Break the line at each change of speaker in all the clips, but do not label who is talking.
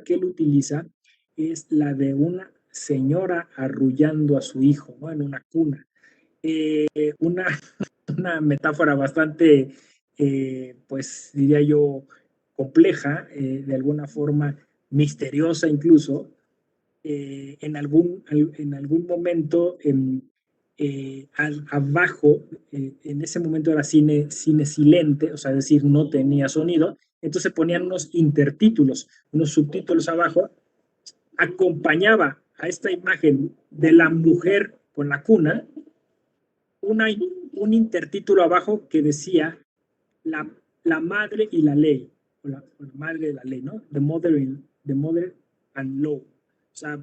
que él utiliza es la de una señora arrullando a su hijo, ¿no? En una cuna. Una, una metáfora bastante, pues diría yo, compleja, de alguna forma misteriosa incluso. En algún momento, abajo, en ese momento era cine silente, o sea, es decir, no tenía sonido, entonces ponían unos intertítulos, unos subtítulos abajo, acompañaba a esta imagen de la mujer con la cuna, una, un intertítulo abajo que decía la, la madre y la ley, o la madre de la ley, ¿no? The mother and law. O sea,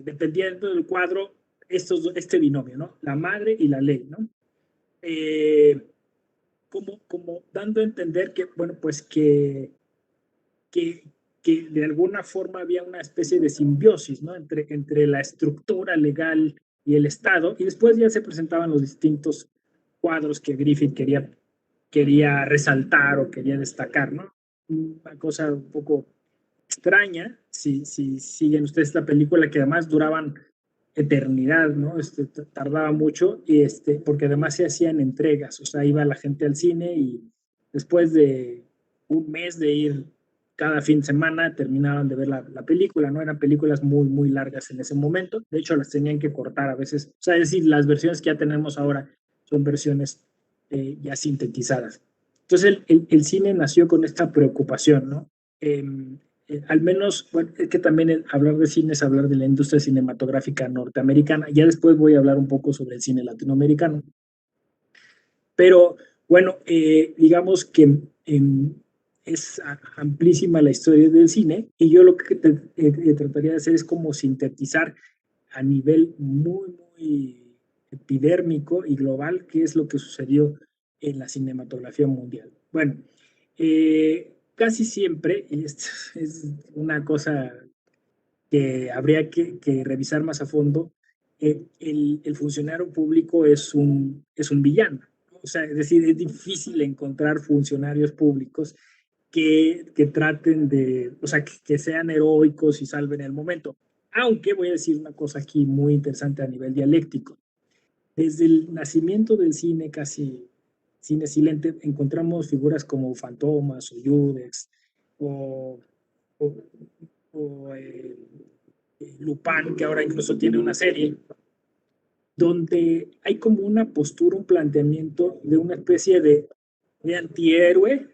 dependiendo del cuadro, este binomio, ¿no? La madre y la ley, ¿no? Eh, como dando a entender que, bueno, pues que, que de alguna forma había una especie de simbiosis, ¿no? Entre la estructura legal y el Estado, y después ya se presentaban los distintos cuadros que Griffith quería resaltar o quería destacar, ¿no? Una cosa un poco extraña, si siguen ustedes esta película, que además duraban eternidad, ¿no? Tardaba mucho, y porque además se hacían entregas, o sea, iba la gente al cine y después de un mes de ir cada fin de semana terminaban de ver la película, ¿no? Eran películas muy, muy largas en ese momento, de hecho las tenían que cortar a veces, o sea, es decir, las versiones que ya tenemos ahora son versiones ya sintetizadas. Entonces el cine nació con esta preocupación, ¿no? Eh, al menos, bueno, es que también hablar de cine es hablar de la industria cinematográfica norteamericana. Ya después voy a hablar un poco sobre el cine latinoamericano. Pero bueno, digamos que es amplísima la historia del cine, y yo lo que trataría de hacer es como sintetizar a nivel muy, muy epidérmico y global qué es lo que sucedió en la cinematografía mundial. Bueno, casi siempre, y esto es una cosa que habría que revisar más a fondo, el funcionario público es un villano, ¿no? O sea, es decir, es difícil encontrar funcionarios públicos que traten de, o sea, que sean heroicos y salven el momento. Aunque voy a decir una cosa aquí muy interesante a nivel dialéctico. Desde el nacimiento del cine, casi cine silente, encontramos figuras como Fantomas o Judex o, o, o Lupin, que ahora incluso tiene una serie, donde hay como una postura, un planteamiento de una especie de antihéroe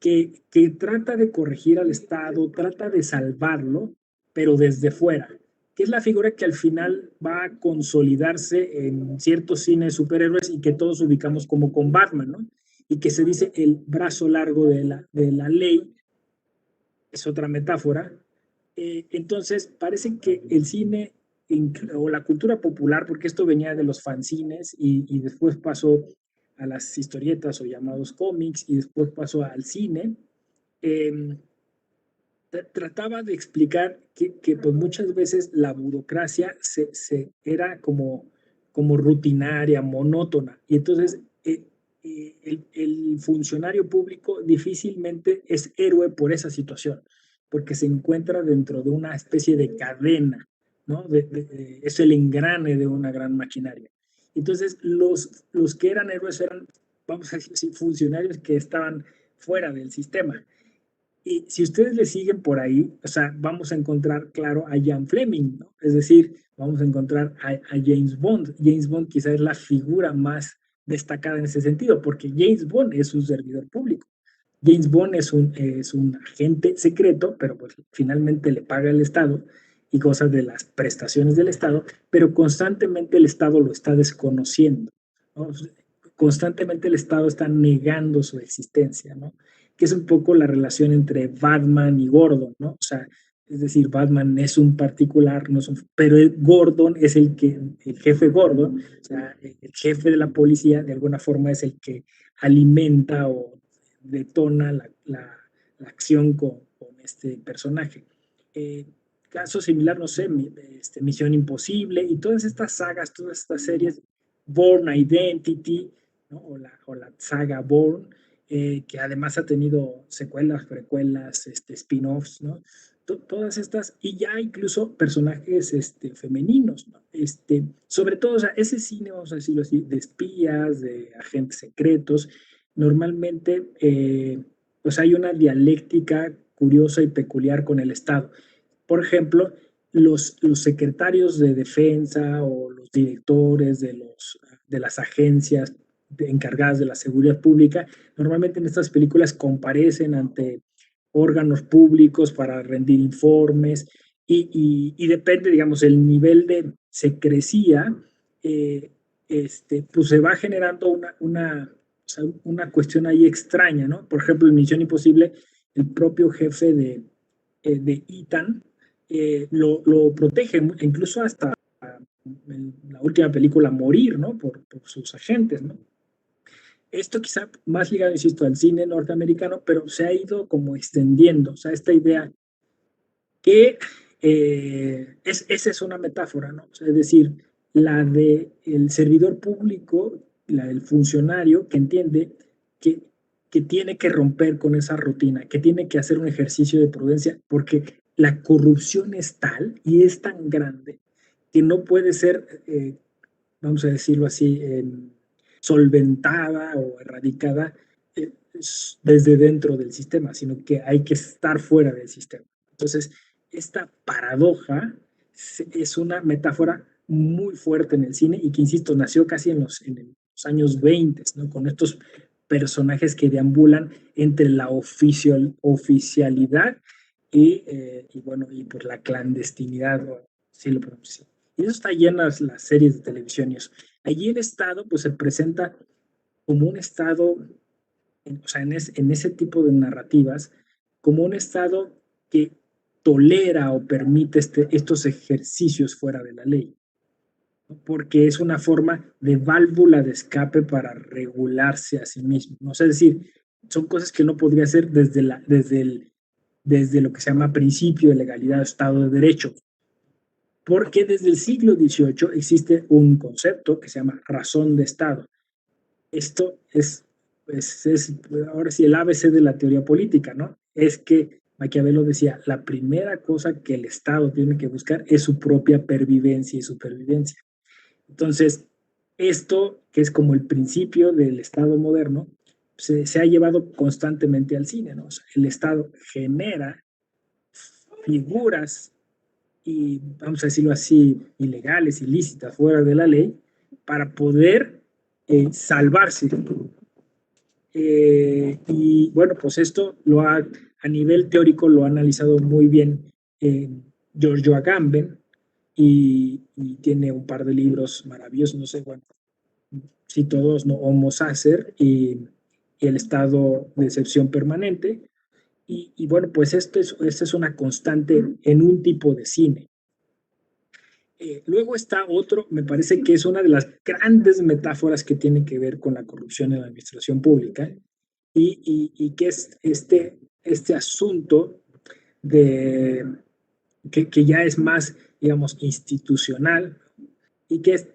que trata de corregir al Estado, trata de salvarlo, pero desde fuera, que es la figura que al final va a consolidarse en ciertos cines de superhéroes y que todos ubicamos como con Batman, ¿no? Y que se dice el brazo largo de la ley, es otra metáfora. Entonces, parece que el cine o la cultura popular, porque esto venía de los fanzines y después pasó a las historietas o llamados cómics y después pasó al cine, eh, trataba de explicar que pues muchas veces la burocracia era como rutinaria, monótona, y entonces el funcionario público difícilmente es héroe por esa situación, porque se encuentra dentro de una especie de cadena, ¿no? Es el engrane de una gran maquinaria. Entonces, los que eran héroes eran, vamos a decir, funcionarios que estaban fuera del sistema. Y si ustedes le siguen por ahí, o sea, vamos a encontrar, claro, a Ian Fleming, ¿no? Es decir, vamos a encontrar a James Bond. James Bond quizás es la figura más destacada en ese sentido, porque James Bond es un servidor público. James Bond es un agente secreto, pero pues finalmente le paga el Estado y cosas de las prestaciones del Estado, pero constantemente el Estado lo está desconociendo, ¿no? Constantemente el Estado está negando su existencia, ¿no? Que es un poco la relación entre Batman y Gordon, ¿no? O sea, es decir, Batman es un particular, no es un, pero Gordon es el jefe Gordon, o sea, el jefe de la policía, de alguna forma es el que alimenta o detona la acción con este personaje. Caso similar, no sé, Misión Imposible y todas estas sagas, todas estas series, Born Identity, ¿no? O la saga Born, que además ha tenido secuelas, precuelas, spin-offs, ¿no? Todas estas, y ya incluso personajes femeninos, ¿no? Sobre todo, o sea, ese cine, vamos a decirlo así, de espías, de agentes secretos, normalmente pues hay una dialéctica curiosa y peculiar con el Estado. Por ejemplo, los secretarios de defensa o los directores de las agencias encargadas de la seguridad pública, normalmente en estas películas comparecen ante órganos públicos para rendir informes y depende, digamos, el nivel de secrecía, eh, pues se va generando o sea, una cuestión ahí extraña, ¿no? Por ejemplo, en Misión Imposible, el propio jefe de Ethan lo protege, incluso hasta en la última película morir, ¿no? Por sus agentes, ¿no? Esto quizá más ligado, insisto, al cine norteamericano, pero se ha ido como extendiendo, o sea, esta idea que esa es una metáfora, ¿no? O sea, es decir, la de el servidor público, la del funcionario que entiende que, que tiene que romper con esa rutina, que tiene que hacer un ejercicio de prudencia, porque la corrupción es tal y es tan grande que no puede ser, vamos a decirlo así, solventada o erradicada eh, desde dentro del sistema, sino que hay que estar fuera del sistema. Entonces, esta paradoja es una metáfora muy fuerte en el cine y que, insisto, nació casi en los años 20, ¿no? Con estos personajes que deambulan entre la oficialidad bueno, y por la clandestinidad, si lo podemos decir. Y eso está llenas las series de televisión y eso. Allí el Estado pues se presenta como un Estado, o sea, en ese tipo de narrativas, como un Estado que tolera o permite estos ejercicios fuera de la ley, ¿no? Porque es una forma de válvula de escape para regularse a sí mismo, ¿no? O sea, es decir, son cosas que no podría hacer desde lo que se llama principio de legalidad o Estado de Derecho, porque desde el siglo XVIII existe un concepto que se llama razón de Estado. Esto es ahora sí el ABC de la teoría política, ¿no? Es que Maquiavelo decía, la primera cosa que el Estado tiene que buscar es su propia pervivencia y supervivencia. Entonces, esto, que es como el principio del Estado moderno, se ha llevado constantemente al cine, ¿no? O sea, el Estado genera figuras y, vamos a decirlo así, ilegales, ilícitas, fuera de la ley, para poder salvarse. Y bueno, pues esto a nivel teórico lo ha analizado muy bien Giorgio Agamben y tiene un par de libros maravillosos, no sé, bueno, si todos, ¿no? Homo Sacer y el estado de excepción permanente. Y bueno, pues esto es una constante en un tipo de cine. Luego está otro, me parece que es una de las grandes metáforas que tiene que ver con la corrupción en la administración pública y que es este asunto de, que ya es más, digamos, institucional y que es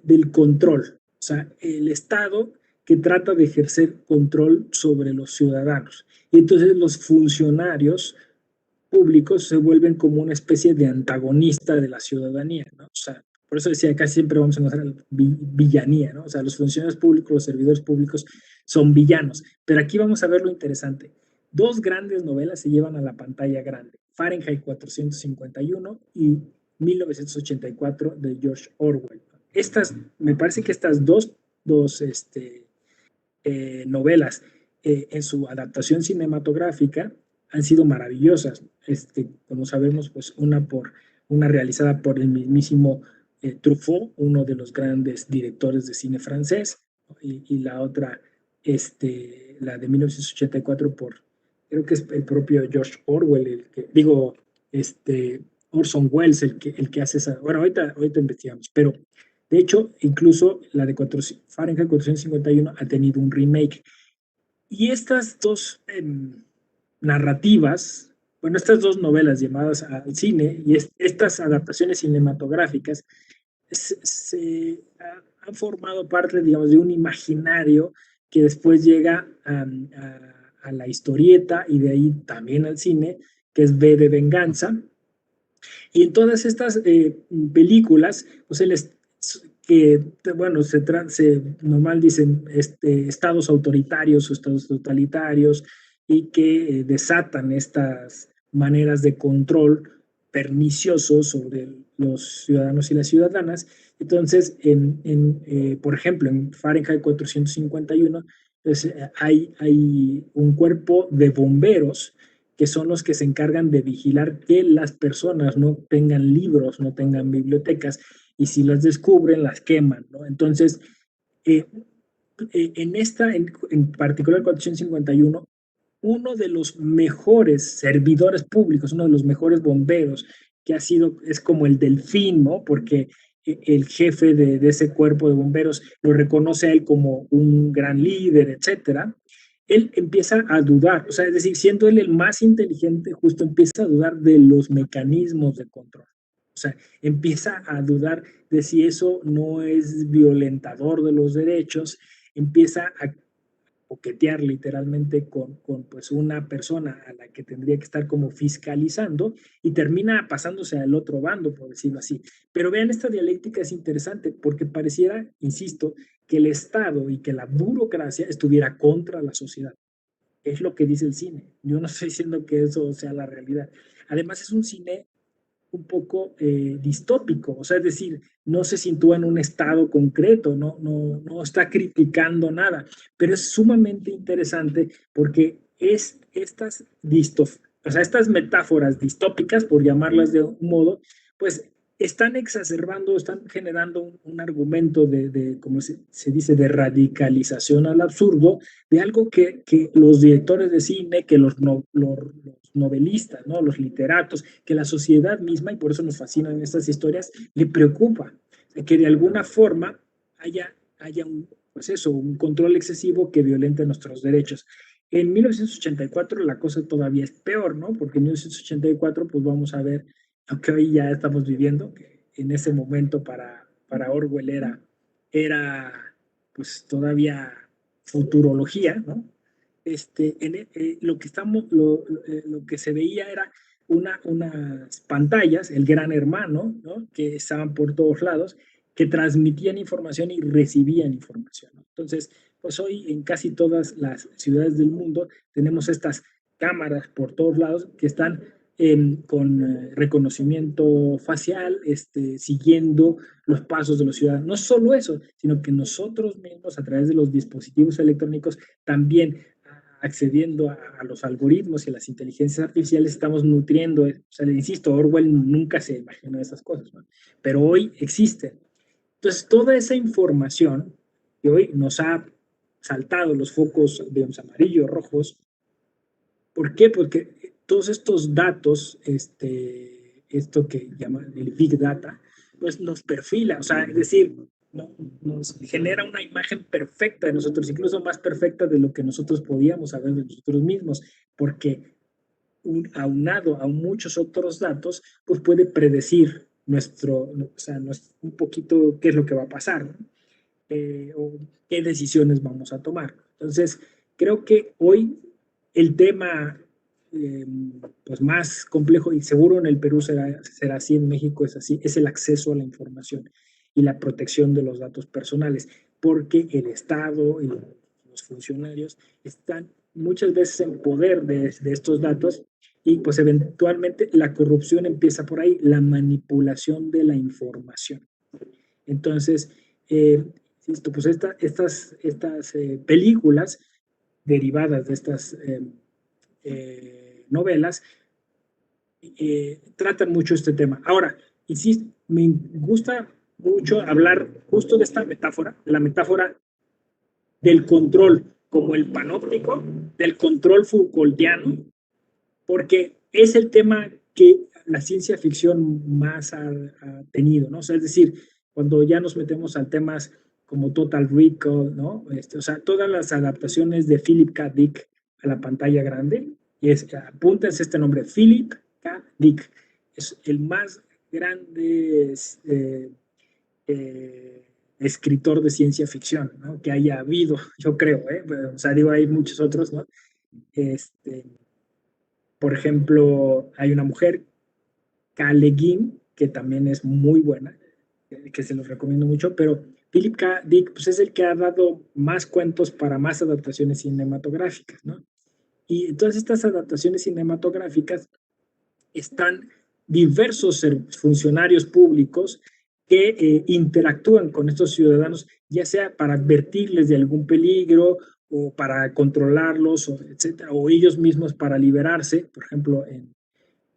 del control. O sea, el Estado que trata de ejercer control sobre los ciudadanos. Y entonces los funcionarios públicos se vuelven como una especie de antagonista de la ciudadanía, ¿no? O sea, por eso decía, casi siempre vamos a encontrar villanía, ¿no? O sea, los funcionarios públicos, los servidores públicos son villanos. Pero aquí vamos a ver lo interesante. Dos grandes novelas se llevan a la pantalla grande, Fahrenheit 451 y 1984 de George Orwell. Me parece que estas dos novelas en su adaptación cinematográfica han sido maravillosas. Como sabemos, pues una realizada por el mismísimo Truffaut, uno de los grandes directores de cine francés, ¿no? Y la otra, la de 1984 creo que es el propio George Orwell, Orson Welles, el que hace esa. Bueno, ahorita investigamos, pero de hecho, incluso la de Fahrenheit 451 ha tenido un remake. Y estas dos narrativas, bueno, estas dos novelas llamadas al cine y estas adaptaciones cinematográficas han formado parte, digamos, de un imaginario que después llega a la historieta y de ahí también al cine, que es V de Venganza. Y en todas estas películas, pues que, bueno, normal dicen estados autoritarios o estados totalitarios y que desatan estas maneras de control pernicioso sobre los ciudadanos y las ciudadanas. Entonces, por ejemplo, en Fahrenheit 451, pues, hay un cuerpo de bomberos que son los que se encargan de vigilar que las personas no tengan libros, no tengan bibliotecas, y si las descubren, las queman, ¿no? Entonces, eh, en particular 451, uno de los mejores servidores públicos, uno de los mejores bomberos que ha sido, es como el delfín, ¿no? Porque el jefe de ese cuerpo de bomberos lo reconoce a él como un gran líder, etcétera. Él empieza a dudar, o sea, es decir, siendo él el más inteligente, justo empieza a dudar de los mecanismos de control. O sea, empieza a dudar de si eso no es violentador de los derechos, empieza a coquetear literalmente con pues una persona a la que tendría que estar como fiscalizando y termina pasándose al otro bando, por decirlo así. Pero vean, esta dialéctica es interesante porque pareciera, insisto, que el Estado y que la burocracia estuviera contra la sociedad. Es lo que dice el cine. Yo no estoy diciendo que eso sea la realidad. Además, es un cine un poco distópico, o sea, es decir, no se sitúa en un estado concreto, no está criticando nada, pero es sumamente interesante porque o sea, estas metáforas distópicas, por llamarlas de un modo, pues están exacerbando, están generando un argumento como se dice, de radicalización al absurdo, de algo que los directores de cine, que los novelistas, ¿no? Los literatos, que la sociedad misma, y por eso nos fascinan estas historias, le preocupa, que de alguna forma haya pues eso, un control excesivo que violente nuestros derechos. En 1984 la cosa todavía es peor, ¿no? Porque en 1984 pues vamos a ver lo que hoy ya estamos viviendo, que en ese momento para Orwell era pues todavía futurología, ¿no? Lo que lo que se veía era unas pantallas, el gran hermano, ¿no? Que estaban por todos lados, que transmitían información y recibían información, ¿no? Entonces, pues hoy en casi todas las ciudades del mundo tenemos estas cámaras por todos lados que están con reconocimiento facial, siguiendo los pasos de los ciudadanos. No solo eso, sino que nosotros mismos a través de los dispositivos electrónicos también accediendo a los algoritmos y a las inteligencias artificiales, estamos nutriendo, o sea, le insisto, Orwell nunca se imaginó esas cosas, ¿no? Pero hoy existen. Entonces, toda esa información que hoy nos ha saltado los focos, digamos, amarillos, rojos, ¿por qué? Porque todos estos datos, esto que llaman el Big Data, pues nos perfila, o sea, es decir, nos genera una imagen perfecta de nosotros, incluso más perfecta de lo que nosotros podíamos saber de nosotros mismos, porque aunado a muchos otros datos, pues puede predecir o sea, un poquito qué es lo que va a pasar, ¿no? O qué decisiones vamos a tomar. Entonces, creo que hoy el tema eh, pues más complejo, y seguro en el Perú será así, en México es así, es el acceso a la información y la protección de los datos personales, porque el Estado y los funcionarios están muchas veces en poder de estos datos y pues eventualmente la corrupción empieza por ahí, la manipulación de la información. Entonces, pues estas películas derivadas de estas novelas tratan mucho este tema. Ahora, insisto, me gusta mucho hablar justo de esta metáfora, la metáfora del control como el panóptico, del control Foucaultiano, porque es el tema que la ciencia ficción más ha tenido, ¿no? O sea, es decir, cuando ya nos metemos a temas como Total Recall, ¿no? O sea, todas las adaptaciones de Philip K. Dick a la pantalla grande, y apúntense este nombre, Philip K. Dick, es el más grande escritor de ciencia ficción, ¿no? Que haya habido, yo creo, ¿eh? O sea, digo, hay muchos otros, ¿no? Este, por ejemplo, hay una mujer, Kale Guin, que también es muy buena, que se los recomiendo mucho, pero Philip K. Dick pues, es el que ha dado más cuentos para más adaptaciones cinematográficas, ¿no? Y todas estas adaptaciones cinematográficas están diversos funcionarios públicos que interactúan con estos ciudadanos, ya sea para advertirles de algún peligro o para controlarlos, o etcétera, o ellos mismos para liberarse. Por ejemplo,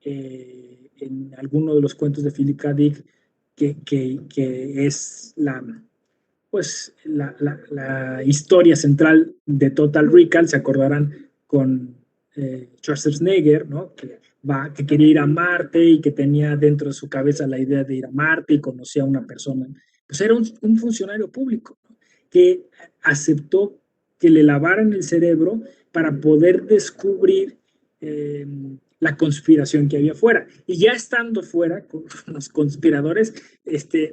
en alguno de los cuentos de Philip K. Dick, que es pues, la historia central de Total Recall, se acordarán con Schwarzenegger, ¿no? Que quería ir a Marte y que tenía dentro de su cabeza la idea de ir a Marte y conocía a una persona. Pues era un funcionario público, ¿no? Que aceptó que le lavaran el cerebro para poder descubrir eh, la conspiración que había fuera. Y ya estando fuera, con los conspiradores,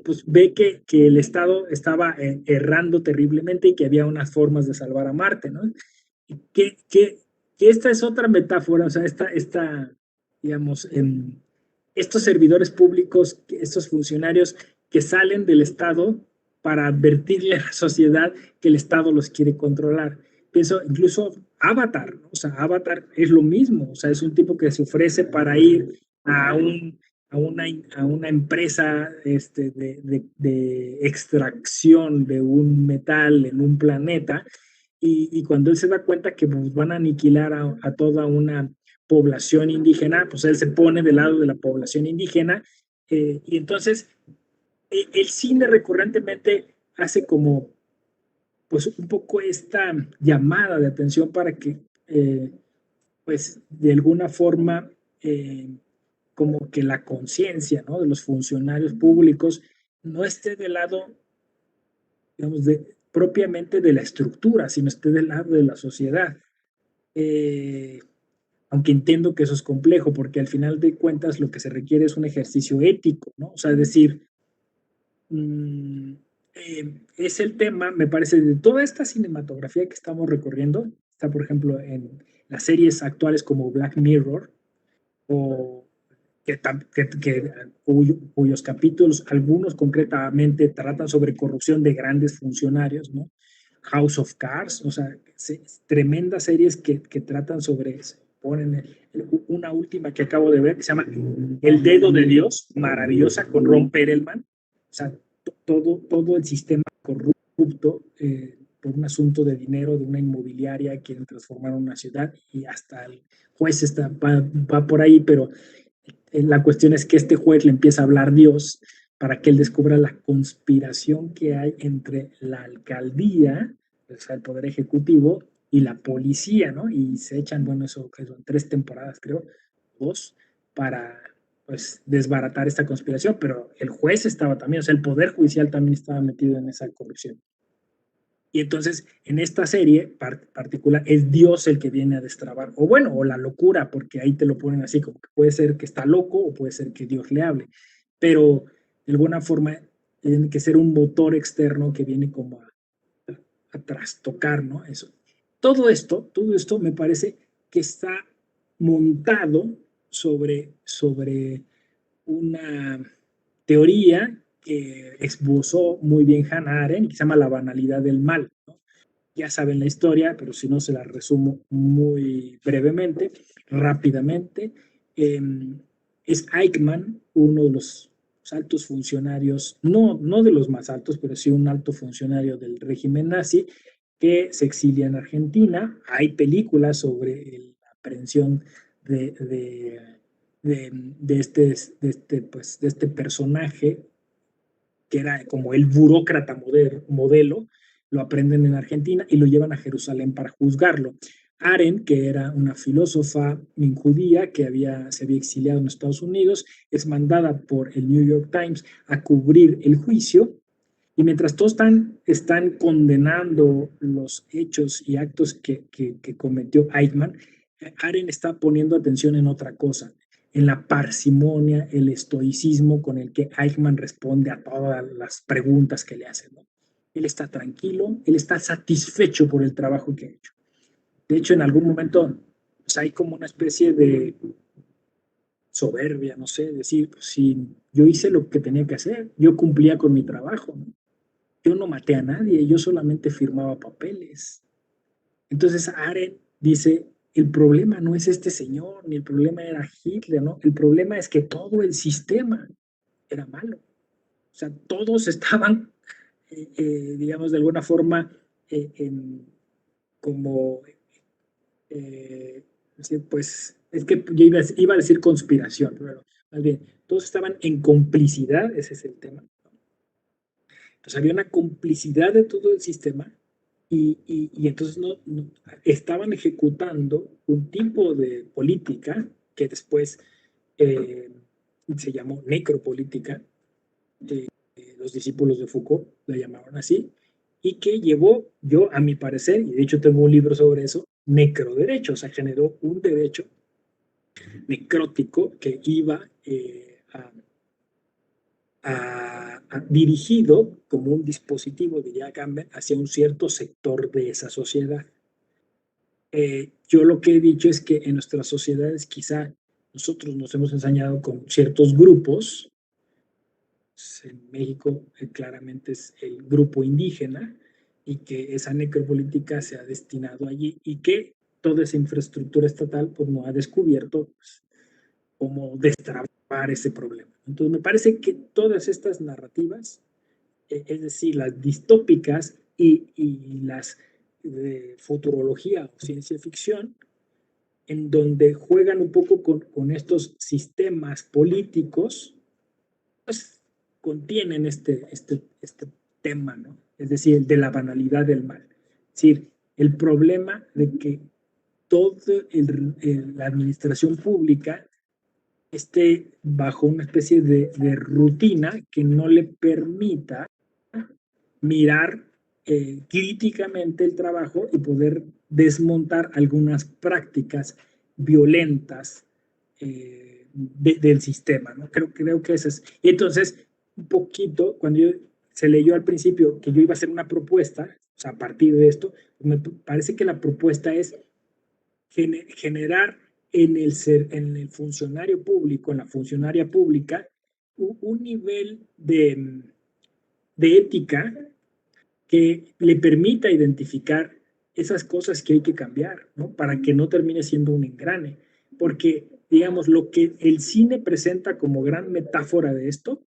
pues ve que el Estado estaba errando terriblemente y que había unas formas de salvar a Marte, ¿no? Que esta es otra metáfora, o sea, digamos, estos servidores públicos, estos funcionarios que salen del Estado para advertirle a la sociedad que el Estado los quiere controlar. Pienso, incluso Avatar, ¿no? O sea, Avatar es lo mismo, o sea, es un tipo que se ofrece para ir a una empresa de extracción de un metal en un planeta, y cuando él se da cuenta que pues, van a aniquilar a toda una población indígena, pues él se pone del lado de la población indígena, y entonces el cine recurrentemente hace como pues un poco esta llamada de atención para que pues de alguna forma como que la conciencia, ¿no? De los funcionarios públicos no esté del lado, digamos, propiamente de la estructura, sino esté del lado de la sociedad. Eh, Aunque entiendo que eso es complejo, porque al final de cuentas lo que se requiere es un ejercicio ético, ¿no? O sea, es decir, mmm, es el tema, me parece, de toda esta cinematografía que estamos recorriendo, está por ejemplo en las series actuales como Black Mirror, o cuyos capítulos, algunos concretamente, tratan sobre corrupción de grandes funcionarios, ¿no? House of Cards, o sea, tremendas series que tratan sobre eso. Ponen una última que acabo de ver que se llama El Dedo de Dios, maravillosa, con Ron Perelman. O sea, todo el sistema corrupto por un asunto de dinero de una inmobiliaria, quieren transformar una ciudad y hasta el juez va por ahí, pero la cuestión es que este juez le empieza a hablar Dios para que él descubra la conspiración que hay entre la alcaldía, o sea, el poder ejecutivo, y la policía, ¿no? Y se echan, bueno, eso que son 3 temporadas, creo, 2, para pues desbaratar esta conspiración, pero el juez estaba también, o sea, el poder judicial también estaba metido en esa corrupción. Y entonces, en esta serie particular, es Dios el que viene a destrabar, o bueno, o la locura, porque ahí te lo ponen así, como que puede ser que está loco o puede ser que Dios le hable, pero de alguna forma tiene que ser un motor externo que viene como a trastocar, ¿no? Eso. Todo esto me parece que está montado sobre una teoría que esbozó muy bien Hannah Arendt, que se llama la banalidad del mal, ¿no? Ya saben la historia, pero si no se la resumo muy brevemente, rápidamente. Eh, es Eichmann, uno de los altos funcionarios, no de los más altos, pero sí un alto funcionario del régimen nazi, que se exilia en Argentina. Hay películas sobre la aprehensión de, de, de este personaje que era como el burócrata modelo, lo aprenden en Argentina y lo llevan a Jerusalén para juzgarlo. Arendt, que era una filósofa judía que se había exiliado en Estados Unidos, es mandada por el New York Times a cubrir el juicio, y mientras todos están condenando los hechos y actos que cometió Eichmann, Arendt está poniendo atención en otra cosa, en la parsimonia, el estoicismo con el que Eichmann responde a todas las preguntas que le hacen, ¿no? él está tranquilo, él está satisfecho por el trabajo que ha hecho. De hecho, en algún momento pues, hay como una especie de soberbia, no sé, decir, pues, si yo hice lo que tenía que hacer, yo cumplía con mi trabajo, ¿no? Yo no maté a nadie, yo solamente firmaba papeles. Entonces Arendt dice, el problema no es este señor, ni el problema era Hitler, ¿no? El problema es que todo el sistema era malo. O sea, todos estaban, digamos, de alguna forma, como, eh, pues, es que yo iba a decir conspiración, pero más bien, todos estaban en complicidad, ese es el tema. Entonces había una complicidad de todo el sistema y entonces estaban ejecutando un tipo de política que después eh, se llamó necropolítica, los discípulos de Foucault la llamaron así, y que llevó, yo a mi parecer, y de hecho tengo un libro sobre eso, necroderecho, o sea, generó un derecho necrótico que iba dirigido como un dispositivo, diría Campbell, hacia un cierto sector de esa sociedad. Yo lo que he dicho es que en nuestras sociedades quizá nosotros nos hemos ensañado con ciertos grupos. En México claramente es el grupo indígena y que esa necropolítica se ha destinado allí y que toda esa infraestructura estatal pues no ha descubierto pues, cómo destrabar ese problema. Entonces me parece que todas estas narrativas, es decir, las distópicas y las de futurología o ciencia ficción, en donde juegan un poco con estos sistemas políticos, pues contienen este tema, ¿no? Es decir, el de la banalidad del mal. Es decir, el problema de que toda la administración pública esté bajo una especie de rutina que no le permita mirar críticamente el trabajo y poder desmontar algunas prácticas violentas del sistema, ¿no? Creo que eso es. Y entonces, un poquito, cuando se leyó al principio que yo iba a hacer una propuesta, o sea, a partir de esto, me parece que la propuesta es generar en el funcionario público, en la funcionaria pública, un nivel de ética que le permita identificar esas cosas que hay que cambiar, ¿no? Para que no termine siendo un engrane. Porque, digamos, lo que el cine presenta como gran metáfora de esto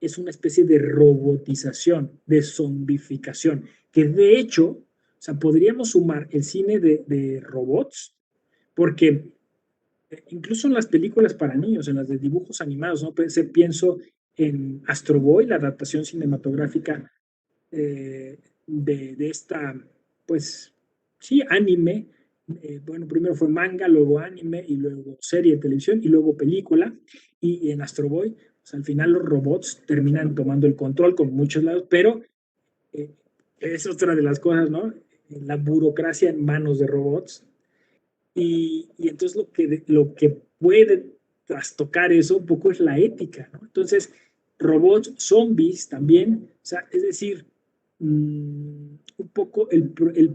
es una especie de robotización, de zombificación, que de hecho, o sea, podríamos sumar el cine de robots, porque incluso en las películas para niños, en las de dibujos animados, ¿no? Pienso en Astro Boy, la adaptación cinematográfica de esta, pues, sí, anime. Bueno, primero fue manga, luego anime, y luego serie de televisión, y luego película. Y en Astro Boy, pues, al final los robots terminan tomando el control con muchos lados, pero eh, es otra de las cosas, ¿no? La burocracia en manos de robots. Y entonces lo que puede trastocar eso un poco es la ética, ¿no? Entonces, robots, zombies también, o sea, es decir, un poco el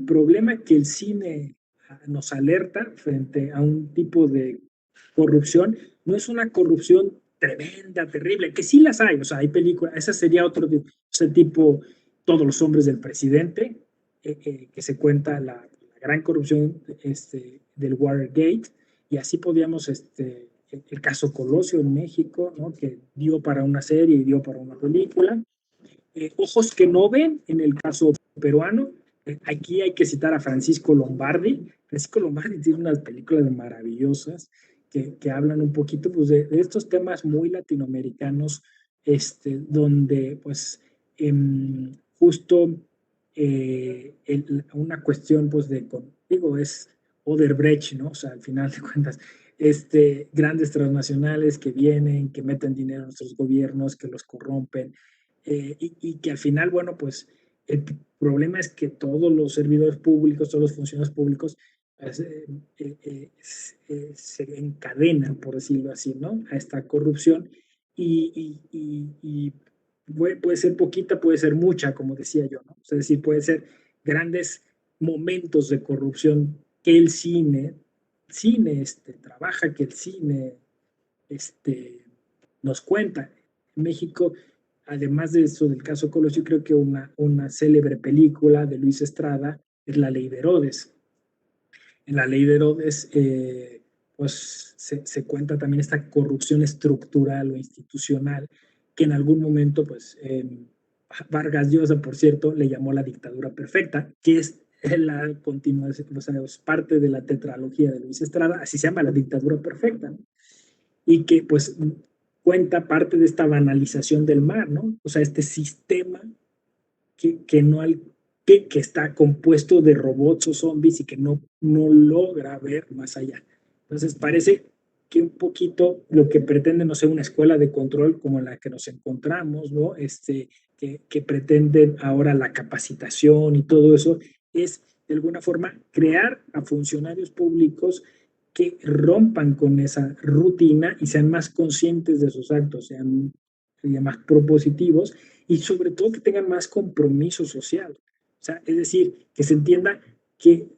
problema que el cine nos alerta frente a un tipo de corrupción, no es una corrupción tremenda, terrible, que sí las hay, o sea, hay películas, esa sería otro tipo, ese tipo, Todos los hombres del presidente, que se cuenta la gran corrupción del Watergate, y así podíamos, el caso Colosio en México, ¿no? Que dio para una serie y dio para una película. Ojos que no ven, en el caso peruano. Aquí hay que citar a Francisco Lombardi. Francisco Lombardi tiene unas películas maravillosas que hablan un poquito pues, de estos temas muy latinoamericanos, donde pues justo una cuestión pues de, digo, es Odebrecht, ¿no? O sea, al final de cuentas, grandes transnacionales que vienen, que meten dinero a nuestros gobiernos, que los corrompen, y que al final, bueno, pues el problema es que todos los servidores públicos, todos los funcionarios públicos pues, se encadenan, por decirlo así, ¿no? A esta corrupción y puede ser poquita, puede ser mucha, como decía yo, ¿no? Es decir, puede ser grandes momentos de corrupción que el cine trabaja, que el cine este, nos cuenta. En México, además de eso del caso Colosio, creo que una célebre película de Luis Estrada es La Ley de Herodes. En La Ley de Herodes, pues se cuenta también esta corrupción estructural o institucional que en algún momento, pues, Vargas Llosa, por cierto, le llamó la dictadura perfecta, que es la continuación, o sea, es parte de la tetralogía de Luis Estrada, así se llama la dictadura perfecta, ¿no? Y que pues cuenta parte de esta banalización del mar, ¿no? O sea, este sistema que no que está compuesto de robots o zombies y que no logra ver más allá. Entonces parece que un poquito lo que pretende, no sé, una escuela de control como la que nos encontramos, ¿no? Que pretenden ahora la capacitación y todo eso, es de alguna forma crear a funcionarios públicos que rompan con esa rutina y sean más conscientes de sus actos, sean más propositivos y sobre todo que tengan más compromiso social. O sea, es decir, que se entienda que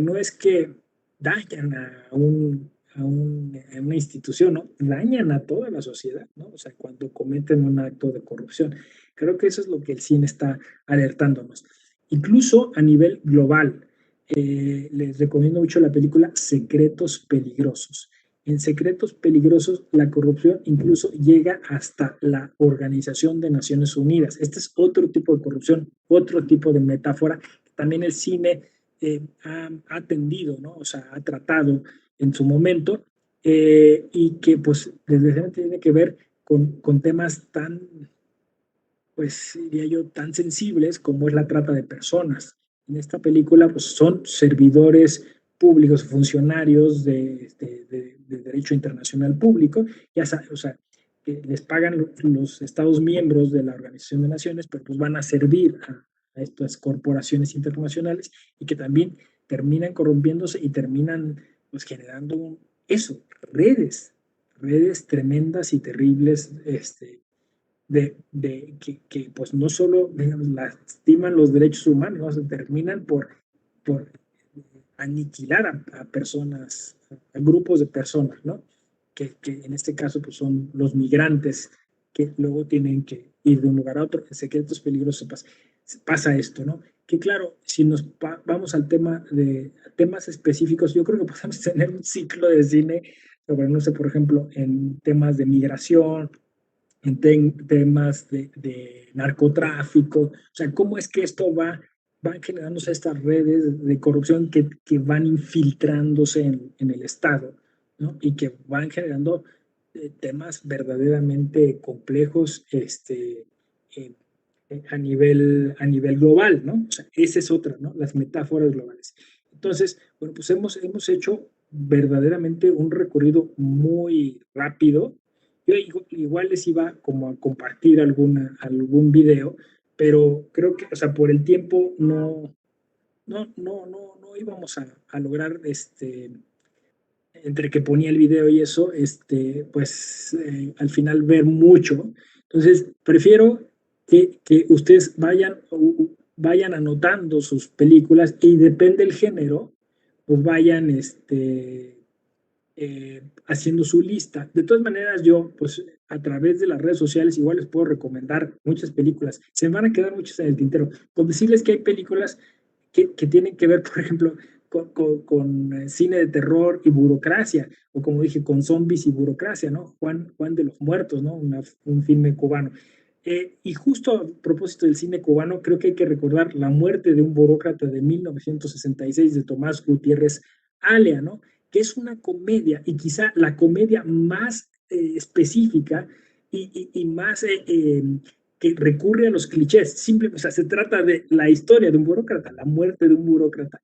no es que dañan a una institución, ¿no? Dañan a toda la sociedad, ¿no? O sea, cuando cometen un acto de corrupción. Creo que eso es lo que el cine está alertándonos. Incluso a nivel global, les recomiendo mucho la película Secretos Peligrosos. En Secretos Peligrosos, la corrupción incluso llega hasta la Organización de Naciones Unidas. Este es otro tipo de corrupción, otro tipo de metáfora que también el cine ha atendido, ¿no? O sea, ha tratado en su momento y que pues desgraciadamente tiene que ver con temas tan, pues diría yo, tan sensibles como es la trata de personas. En esta película pues son servidores públicos, funcionarios de derecho internacional público, ya sabes, o sea, que les pagan los Estados miembros de la Organización de Naciones, pero pues van a servir a estas corporaciones internacionales y que también terminan corrompiéndose y terminan pues generando eso, redes tremendas y terribles, pues no solo digamos, lastiman los derechos humanos, ¿no? Se terminan por aniquilar a personas, a grupos de personas, ¿no? Que en este caso pues son los migrantes que luego tienen que ir de un lugar a otro. En Secretos Peligrosos pasa esto, ¿no? Que claro, si nos vamos al tema de temas específicos, yo creo que podemos tener un ciclo de cine sobre, no sé, por ejemplo, en temas de migración, en temas de narcotráfico, o sea, cómo es que esto van generándose estas redes de corrupción que van infiltrándose en el Estado, ¿no? Y que van generando temas verdaderamente complejos eh, a nivel global, ¿no? O sea, esa es otra, ¿no? Las metáforas globales. Entonces, bueno, pues hemos hecho verdaderamente un recorrido muy rápido. Yo igual les iba como a compartir algún video, pero creo que, o sea, por el tiempo no íbamos a lograr, entre que ponía el video y eso, pues al final ver mucho. Entonces, prefiero que ustedes vayan anotando sus películas y depende del género, pues vayan, haciendo su lista. De todas maneras, yo, pues a través de las redes sociales, igual les puedo recomendar muchas películas. Se me van a quedar muchas en el tintero. Con decirles que hay películas que tienen que ver, por ejemplo, con cine de terror y burocracia, o como dije, con zombies y burocracia, ¿no? Juan de los Muertos, ¿no? Un filme cubano. Y justo a propósito del cine cubano, creo que hay que recordar La muerte de un burócrata de 1966 de Tomás Gutiérrez Alea, ¿no? Que es una comedia y quizá la comedia más específica y más que recurre a los clichés. Simple, o sea, se trata de la historia de un burócrata, la muerte de un burócrata.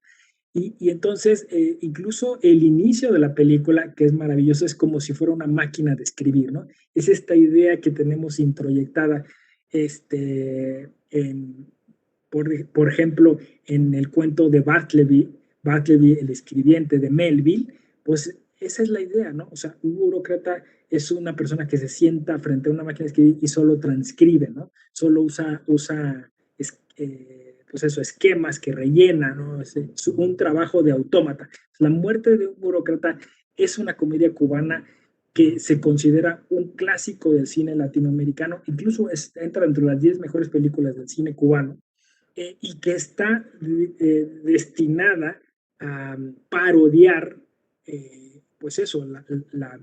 Y entonces, incluso el inicio de la película, que es maravilloso, es como si fuera una máquina de escribir, ¿no? Es esta idea que tenemos introyectada, en, por ejemplo, en el cuento de Bartleby, el escribiente de Melville, pues esa es la idea, ¿no? O sea, un burócrata es una persona que se sienta frente a una máquina de escribir y solo transcribe, ¿no? Solo usa pues eso, esquemas que rellena, ¿no? Es un trabajo de autómata. La muerte de un burócrata es una comedia cubana que se considera un clásico del cine latinoamericano, incluso entra entre las 10 mejores películas del cine cubano, y que está destinada a parodiar, pues eso, la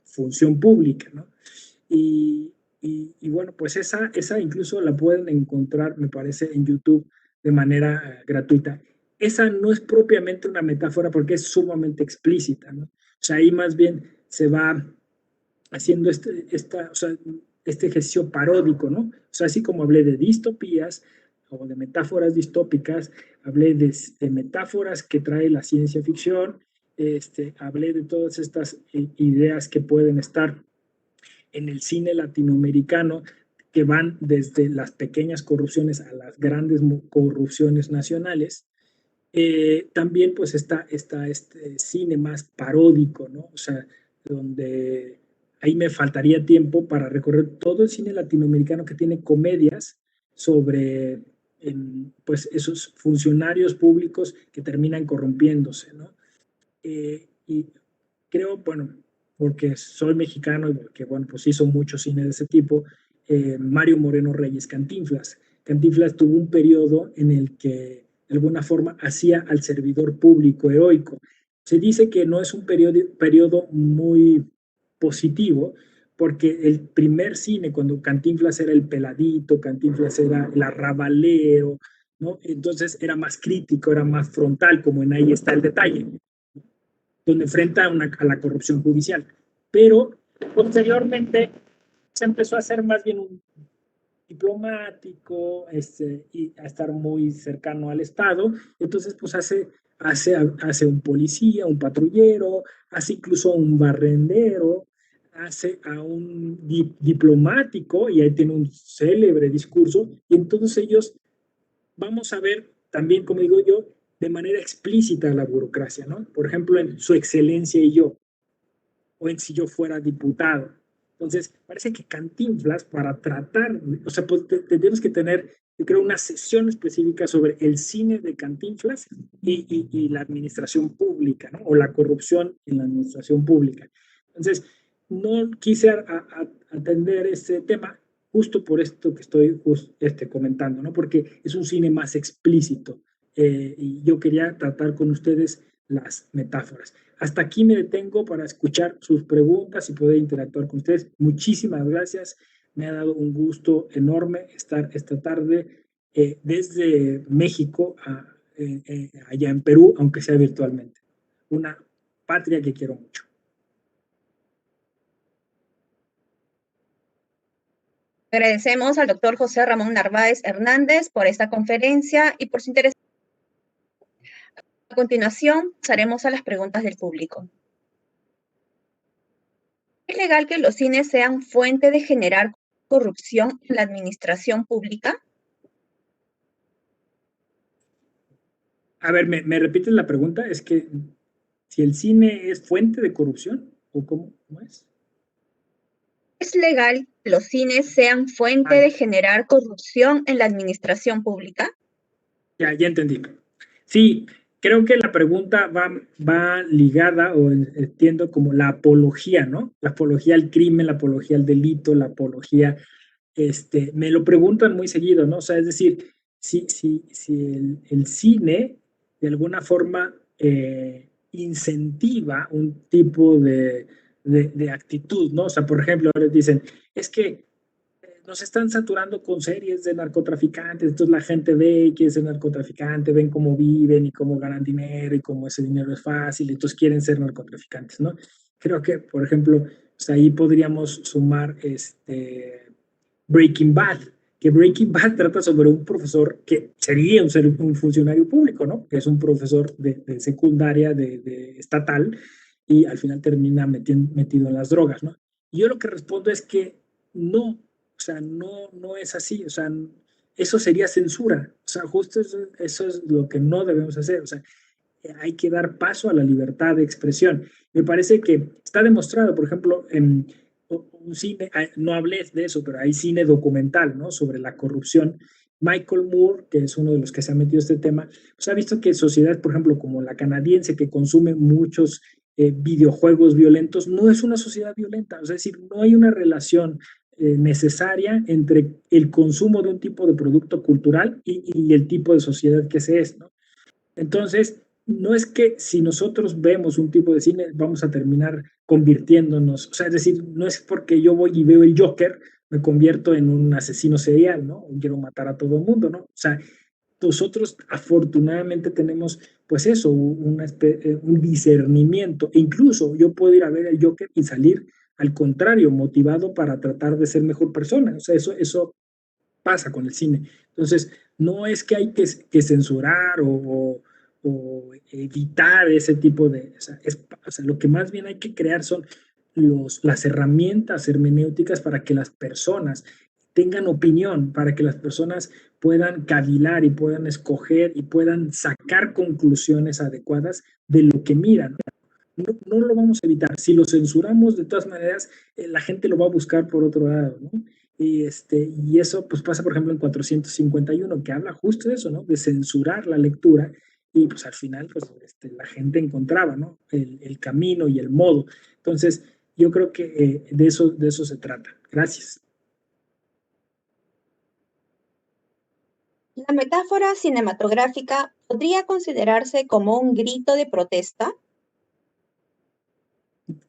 función pública, ¿no? Y bueno, pues esa incluso la pueden encontrar, me parece, en YouTube de manera gratuita. Esa no es propiamente una metáfora porque es sumamente explícita, ¿no? O sea, ahí más bien se va haciendo o sea, este ejercicio paródico, ¿no? O sea, así como hablé de distopías o de metáforas distópicas, hablé de metáforas que trae la ciencia ficción, hablé de todas estas ideas que pueden estar en el cine latinoamericano, que van desde las pequeñas corrupciones a las grandes corrupciones nacionales. También pues está este cine más paródico, ¿no? O sea, donde ahí me faltaría tiempo para recorrer todo el cine latinoamericano que tiene comedias sobre pues esos funcionarios públicos que terminan corrompiéndose, ¿no? Y creo, bueno, porque soy mexicano y porque, bueno, pues hizo mucho cine de ese tipo, Mario Moreno Reyes Cantinflas. Cantinflas tuvo un periodo en el que de alguna forma hacía al servidor público heroico. Se dice que no es un periodo muy positivo, porque el primer cine, cuando Cantinflas era el peladito, Cantinflas era el arrabalero, ¿no? Entonces era más crítico, era más frontal, como en Ahí está el detalle, donde enfrenta a la corrupción judicial. Pero posteriormente se empezó a hacer más bien un diplomático, y a estar muy cercano al Estado. Entonces, pues hace un policía, un patrullero, hace incluso un barrendero, hace a un diplomático, y ahí tiene un célebre discurso, y entonces ellos, vamos a ver también, como digo yo, de manera explícita la burocracia, ¿no? Por ejemplo, en Su Excelencia y yo, o en Si yo fuera diputado. Entonces, parece que Cantinflas, para tratar, o sea, pues tendríamos que tener, yo creo, una sesión específica sobre el cine de Cantinflas y la administración pública, ¿no? O la corrupción en la administración pública. Entonces, no quise atender este tema justo por esto que estoy comentando, ¿no? Porque es un cine más explícito, y yo quería tratar con ustedes las metáforas. Hasta aquí me detengo para escuchar sus preguntas y poder interactuar con ustedes. Muchísimas gracias. Me ha dado un gusto enorme estar esta tarde desde México allá en Perú, aunque sea virtualmente. Una patria que quiero mucho.
Agradecemos al doctor José Ramón Narváez Hernández por esta conferencia y por su interés. A continuación, pasaremos a las preguntas del público. ¿Es legal que los cines sean fuente de generar corrupción en la administración pública?
A ver, ¿me repites la pregunta? Es que si el cine es fuente de corrupción, ¿o cómo es?
¿Es legal que los cines sean fuente de generar corrupción en la administración pública?
Ya entendí. Sí, creo que la pregunta va ligada, o entiendo como la apología, ¿no? La apología al crimen, la apología al delito, la apología, me lo preguntan muy seguido, ¿no? O sea, es decir, si el cine de alguna forma incentiva un tipo de actitud, ¿no? O sea, por ejemplo, ahora dicen, es que nos están saturando con series de narcotraficantes, entonces la gente ve y quiere ser narcotraficante, ven cómo viven y cómo ganan dinero y cómo ese dinero es fácil, entonces quieren ser narcotraficantes, ¿no? Creo que, por ejemplo, pues ahí podríamos sumar Breaking Bad, que Breaking Bad trata sobre un profesor que sería un funcionario público, ¿no? Que es un profesor de secundaria, de estatal, y al final termina metido en las drogas, ¿no? Y yo lo que respondo es que no, o sea, no es así, o sea, eso sería censura, o sea, justo eso es lo que no debemos hacer, o sea, hay que dar paso a la libertad de expresión. Me parece que está demostrado, por ejemplo, en un cine, no hablé de eso, pero hay cine documental, ¿no? Sobre la corrupción. Michael Moore, que es uno de los que se ha metido a este tema, pues ha visto que sociedades, por ejemplo, como la canadiense, que consume muchos videojuegos violentos, no es una sociedad violenta. O sea, es decir, no hay una relación necesaria entre el consumo de un tipo de producto cultural y el tipo de sociedad que se es, ¿no? Entonces, no es que si nosotros vemos un tipo de cine vamos a terminar convirtiéndonos, o sea, es decir, no es porque yo voy y veo el Joker, me convierto en un asesino serial, ¿no? O quiero matar a todo el mundo, ¿no? O sea, nosotros afortunadamente tenemos, pues eso, un discernimiento. E incluso yo puedo ir a ver el Joker y salir al contrario, motivado para tratar de ser mejor persona. O sea, eso pasa con el cine. Entonces, no es que hay que censurar o evitar ese tipo de... O sea, lo que más bien hay que crear son las herramientas hermenéuticas para que las personas tengan opinión, para que las personas puedan cavilar y puedan escoger y puedan sacar conclusiones adecuadas de lo que miran. No, no lo vamos a evitar. Si lo censuramos, de todas maneras, la gente lo va a buscar por otro lado, ¿no? Y eso pues pasa, por ejemplo, en 451, que habla justo de eso, ¿no? De censurar la lectura y pues al final pues la gente encontraba, ¿no? El camino y el modo. Entonces, yo creo que de eso se trata. Gracias.
¿La metáfora cinematográfica podría considerarse como un grito de protesta?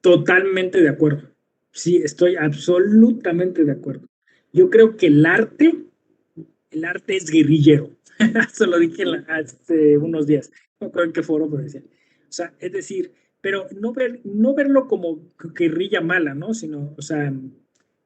Totalmente de acuerdo. Sí, estoy absolutamente de acuerdo. Yo creo que el arte es guerrillero. Eso lo dije hace unos días. No creo en qué foro, pero decía. O sea, es decir, pero no verlo como guerrilla mala, ¿no? Sino, o sea,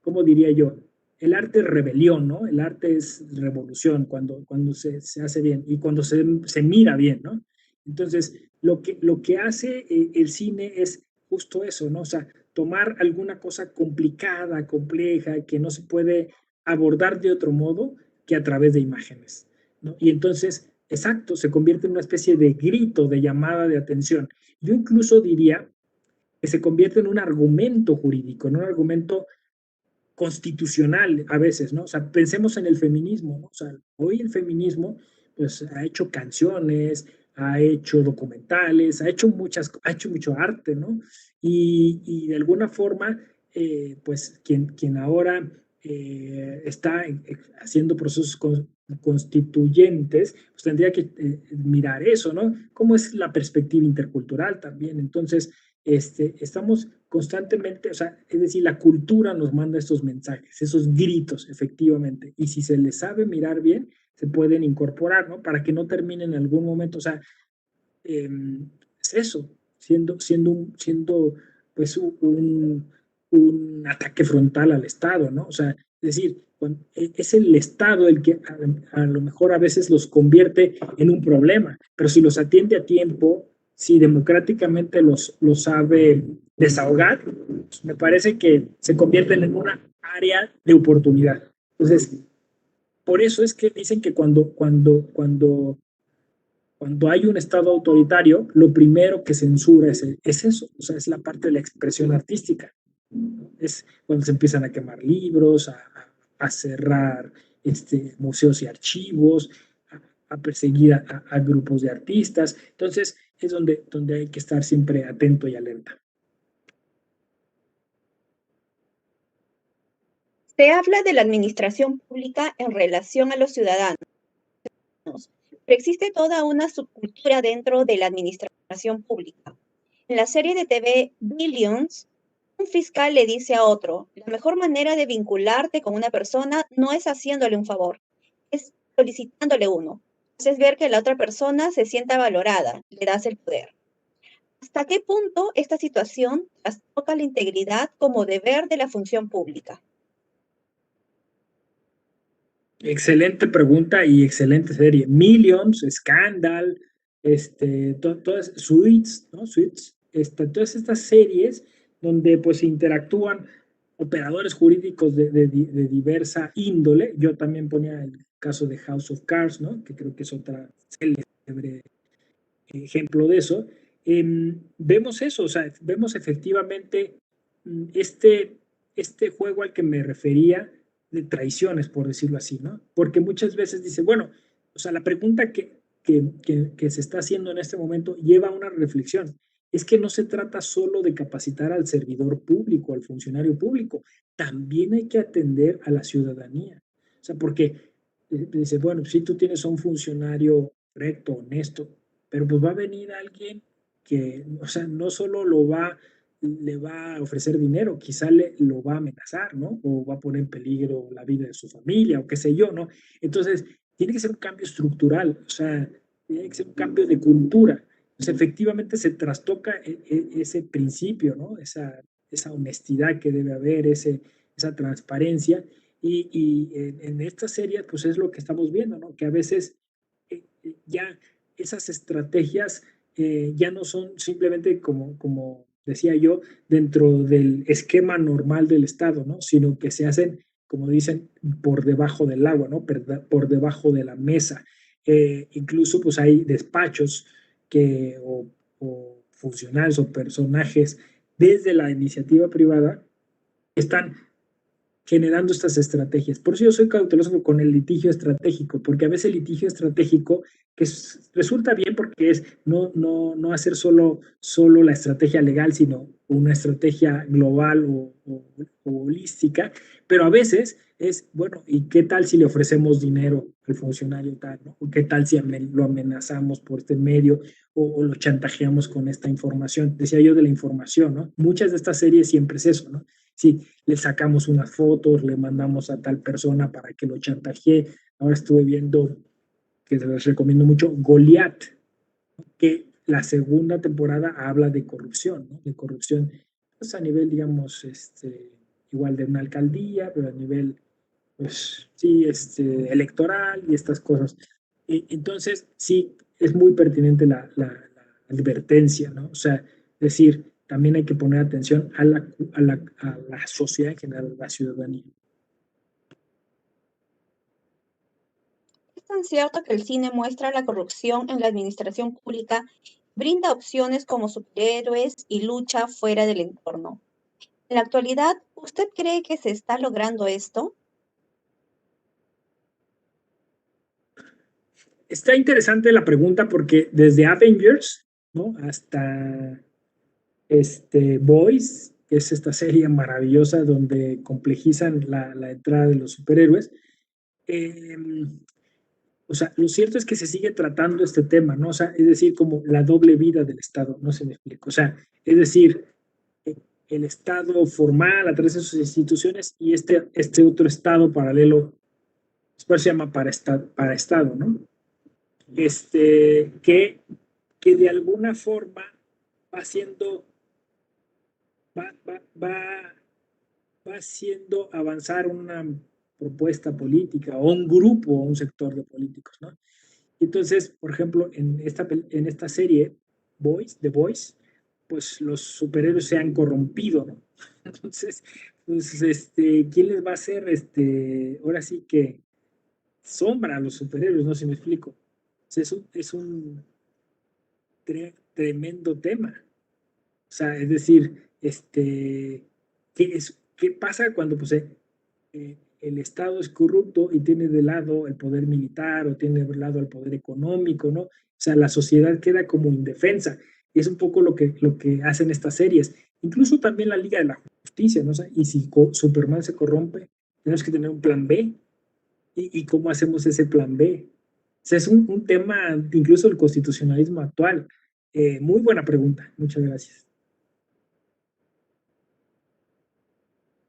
¿cómo diría yo? El arte es rebelión, ¿no? El arte es revolución cuando se hace bien y cuando se mira bien, ¿no? Entonces, lo que hace el cine es justo eso, ¿no? O sea, tomar alguna cosa complicada, compleja, que no se puede abordar de otro modo que a través de imágenes, ¿no? Y entonces, exacto, se convierte en una especie de grito, de llamada de atención. Yo incluso diría que se convierte en un argumento jurídico, en un argumento constitucional a veces, ¿no? O sea, pensemos en el feminismo, ¿no? O sea, hoy el feminismo, pues, ha hecho canciones, ha hecho documentales, ha hecho mucho arte, ¿no? Y de alguna forma, pues, quien ahora está haciendo procesos constituyentes, pues tendría que mirar eso, ¿no? ¿Cómo es la perspectiva intercultural también? Entonces, estamos constantemente, o sea, es decir, la cultura nos manda estos mensajes, esos gritos, efectivamente, y si se les sabe mirar bien, se pueden incorporar, ¿no? Para que no termine en algún momento, o sea, eh, es eso, siendo pues un ataque frontal al Estado, ¿no? O sea, es decir, es el Estado el que a lo mejor a veces los convierte en un problema, pero si los atiende a tiempo, si democráticamente los sabe desahogar, pues me parece que se convierten en una área de oportunidad. Entonces, por eso es que dicen que cuando hay un Estado autoritario, lo primero que censura es eso, o sea, es la parte de la expresión artística. Es cuando se empiezan a quemar libros, a cerrar museos y archivos, a perseguir a grupos de artistas. Entonces, es donde hay que estar siempre atento y alerta.
Se habla de la administración pública en relación a los ciudadanos, pero existe toda una subcultura dentro de la administración pública. En la serie de TV Billions, un fiscal le dice a otro, la mejor manera de vincularte con una persona no es haciéndole un favor, es solicitándole uno. Es ver que la otra persona se sienta valorada, le das el poder. ¿Hasta qué punto esta situación trastoca la integridad como deber de la función pública?
Excelente pregunta y excelente serie. Millions, Scandal, todas Suits, ¿no? Suits, todas estas series donde pues interactúan operadores jurídicos de diversa índole. Yo también ponía el caso de House of Cards, ¿no? Que creo que es otra célebre ejemplo de eso, vemos eso, o sea, vemos efectivamente este juego al que me refería de traiciones, por decirlo así, ¿no? Porque muchas veces dice, bueno, o sea, la pregunta que se está haciendo en este momento lleva a una reflexión. Es que no se trata solo de capacitar al servidor público, al funcionario público, también hay que atender a la ciudadanía. O sea, porque dice, bueno, si tú tienes a un funcionario recto, honesto, pero pues va a venir alguien que, o sea, no solo le va a ofrecer dinero, quizá lo va a amenazar, ¿no? O va a poner en peligro la vida de su familia, o qué sé yo, ¿no? Entonces, tiene que ser un cambio estructural, o sea, tiene que ser un cambio de cultura. Pues efectivamente se trastoca ese principio, ¿no? Esa honestidad que debe haber, esa transparencia. Y en esta serie, pues es lo que estamos viendo, ¿no? Que a veces ya esas estrategias ya no son simplemente como decía yo, dentro del esquema normal del Estado, ¿no? Sino que se hacen, como dicen, por debajo del agua, ¿no? Por debajo de la mesa. Incluso pues hay despachos o funcionarios o personajes desde la iniciativa privada que están generando estas estrategias. Por eso yo soy cauteloso con el litigio estratégico, porque a veces el litigio estratégico resulta bien porque es no hacer solo la estrategia legal, sino una estrategia global o holística, pero a veces es, bueno, ¿y qué tal si le ofrecemos dinero al funcionario tal? ¿No? ¿O qué tal si lo amenazamos por este medio o lo chantajeamos con esta información? Decía yo de la información, ¿no? Muchas de estas series siempre es eso, ¿no? Sí, le sacamos unas fotos, le mandamos a tal persona para que lo chantajee. Ahora estuve viendo, que se les recomiendo mucho, Goliat, que la segunda temporada habla de corrupción, ¿no? De corrupción pues a nivel, digamos, igual de una alcaldía, pero a nivel, pues sí, electoral y estas cosas. Entonces, sí, es muy pertinente la advertencia, ¿no? O sea, decir, también hay que poner atención a la sociedad en general, a la ciudadanía.
Es tan cierto que el cine muestra la corrupción en la administración pública, brinda opciones como superhéroes y lucha fuera del entorno. En la actualidad, ¿usted cree que se está logrando esto?
Está interesante la pregunta porque desde Avengers, ¿no? Hasta Boys, que es esta serie maravillosa donde complejizan la entrada de los superhéroes. Eh, o sea, lo cierto es que se sigue tratando este tema, ¿no? O sea, es decir, como la doble vida del Estado, no se me explico. O sea, es decir, el Estado formal a través de sus instituciones y este otro Estado paralelo, después se llama para Estado, ¿no? Que de alguna forma va haciendo, va, va, va, va haciendo avanzar una propuesta política o un grupo o un sector de políticos, ¿no? Entonces, por ejemplo, en esta serie, The Voice, pues los superhéroes se han corrompido, ¿no? Entonces, pues, ¿quién les va a hacer, ahora sí que sombra a los superhéroes, no sé si me explico? O sea, es un tremendo tema. O sea, es decir, ¿qué pasa cuando pues, el Estado es corrupto y tiene de lado el poder militar o tiene de lado el poder económico, ¿no? O sea, la sociedad queda como indefensa. Y es un poco lo que hacen estas series. Incluso también la Liga de la Justicia, ¿no? O sea, y si Superman se corrompe, tenemos que tener un plan B. ¿Y cómo hacemos ese plan B? O sea, es un tema incluso el constitucionalismo actual. Muy buena pregunta. Muchas gracias.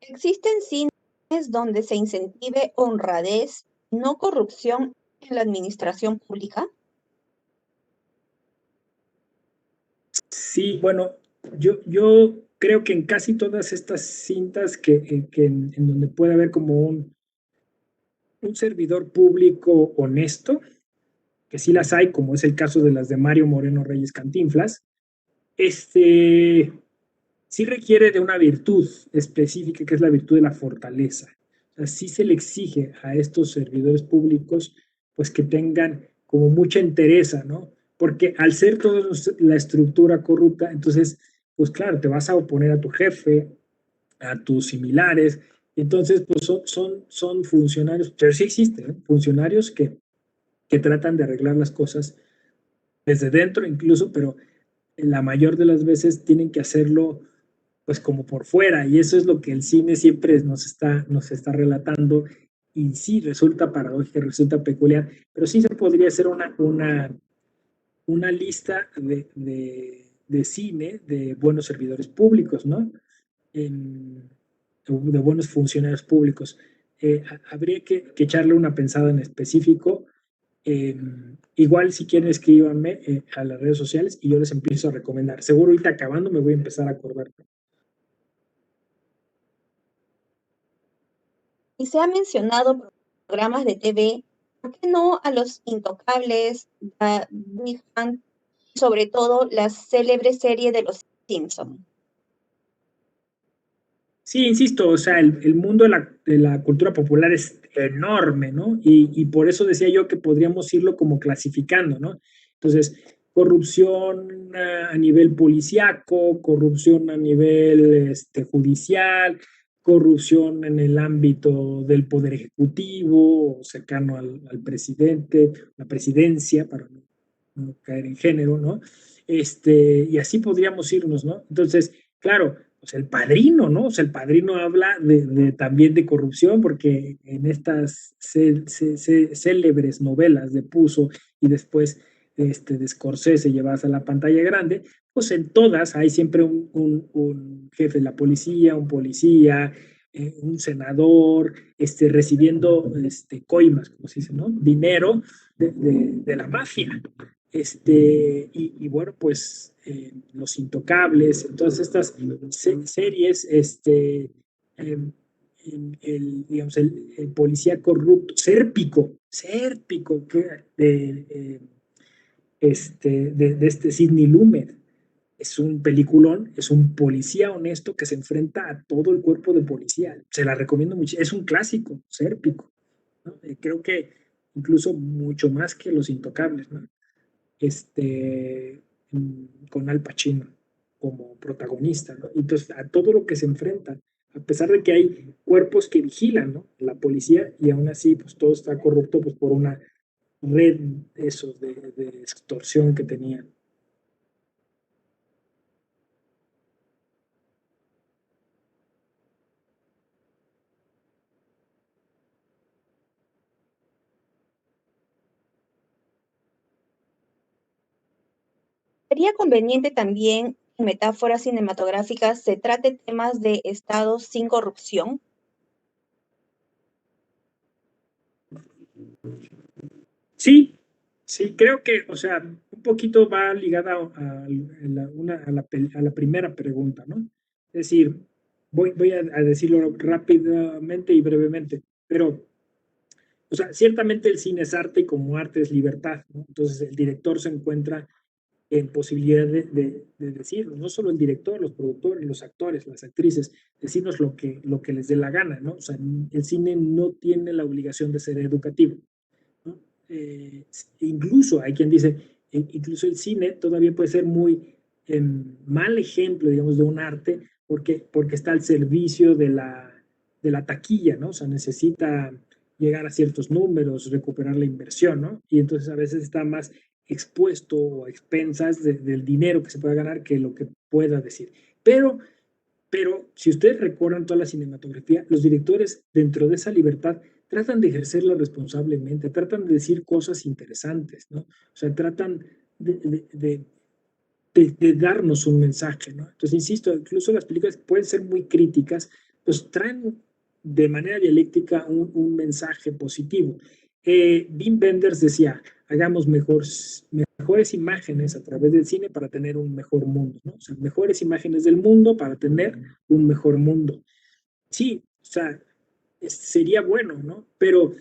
¿Existen cines donde se incentive honradez, no corrupción en la administración pública?
Sí, bueno, yo creo que en casi todas estas cintas en donde puede haber como un servidor público honesto, que sí las hay, como es el caso de las de Mario Moreno Reyes Cantinflas, sí requiere de una virtud específica, que es la virtud de la fortaleza. O sea, sí se le exige a estos servidores públicos, pues que tengan como mucha entereza, ¿no? Porque al ser toda la estructura corrupta, entonces, pues claro, te vas a oponer a tu jefe, a tus similares, entonces, pues son funcionarios, pero sí existen, ¿eh? Funcionarios que tratan de arreglar las cosas desde dentro incluso, pero la mayor de las veces tienen que hacerlo pues como por fuera, y eso es lo que el cine siempre nos está relatando, y sí resulta paradójico, resulta peculiar, pero sí se podría hacer una lista de cine de buenos servidores públicos, ¿no? En, de buenos funcionarios públicos. Habría que echarle una pensada en específico. Igual si quieren escríbanme a las redes sociales y yo les empiezo a recomendar. Seguro ahorita acabando me voy a empezar a acordar.
Y se ha mencionado programas de TV, ¿por qué no a Los Intocables, a Big Bang, sobre todo la célebre serie de Los Simpson?
Sí, insisto, o sea, el mundo de la cultura popular es enorme, ¿no? Y por eso decía yo que podríamos irlo como clasificando, ¿no? Entonces, corrupción a nivel policíaco, corrupción a nivel judicial, corrupción en el ámbito del poder ejecutivo, cercano al presidente, la presidencia, para no caer en género, ¿no? Y así podríamos irnos, ¿no? Entonces, claro, pues el padrino, ¿no? O sea, el padrino habla también de corrupción, porque en estas célebres novelas de Puzo y después de Scorsese llevadas a la pantalla grande, pues en todas hay siempre un jefe de la policía, un policía, un senador, recibiendo coimas, como se dice, ¿no? Dinero de la mafia. Bueno, pues Los Intocables, todas estas series, digamos, el policía corrupto, Sérpico, de este Sidney Lumet. Es un peliculón, es un policía honesto que se enfrenta a todo el cuerpo de policía. Se la recomiendo mucho, es un clásico, Sérpico, ¿no? Creo que incluso mucho más que Los Intocables, ¿no? Con Al Pacino como protagonista, ¿no? Entonces, a todo lo que se enfrenta, a pesar de que hay cuerpos que vigilan, ¿no? La policía, y aún así, pues todo está corrupto, pues por una red esos de extorsión que tenían.
Sería conveniente también en metáforas cinematográficas se trate temas de estados sin corrupción.
Sí, sí, creo que, o sea, un poquito va ligada a la primera pregunta, ¿no? Es decir, voy a decirlo rápidamente y brevemente, pero, o sea, ciertamente el cine es arte y como arte es libertad, ¿no? Entonces el director se encuentra en posibilidad de decirnos, no solo el director, los productores, los actores, las actrices, decirnos lo que les dé la gana, ¿no? O sea, el cine no tiene la obligación de ser educativo, ¿no? Incluso hay quien dice, incluso el cine todavía puede ser muy mal ejemplo, digamos, de un arte, porque está al servicio de la taquilla, ¿no? O sea, necesita llegar a ciertos números, recuperar la inversión, ¿no? Y entonces a veces está más expuesto o a expensas del dinero que se pueda ganar que lo que pueda decir. Pero si ustedes recuerdan toda la cinematografía, los directores dentro de esa libertad tratan de ejercerla responsablemente, tratan de decir cosas interesantes, ¿no? O sea, tratan de darnos un mensaje, ¿no? Entonces, insisto, incluso las películas pueden ser muy críticas, pues traen de manera dialéctica un mensaje positivo. Wim Wenders decía, hagamos mejores imágenes a través del cine para tener un mejor mundo, ¿no? O sea, mejores imágenes del mundo para tener un mejor mundo. Sí, o sea, sería bueno, ¿no? Pero,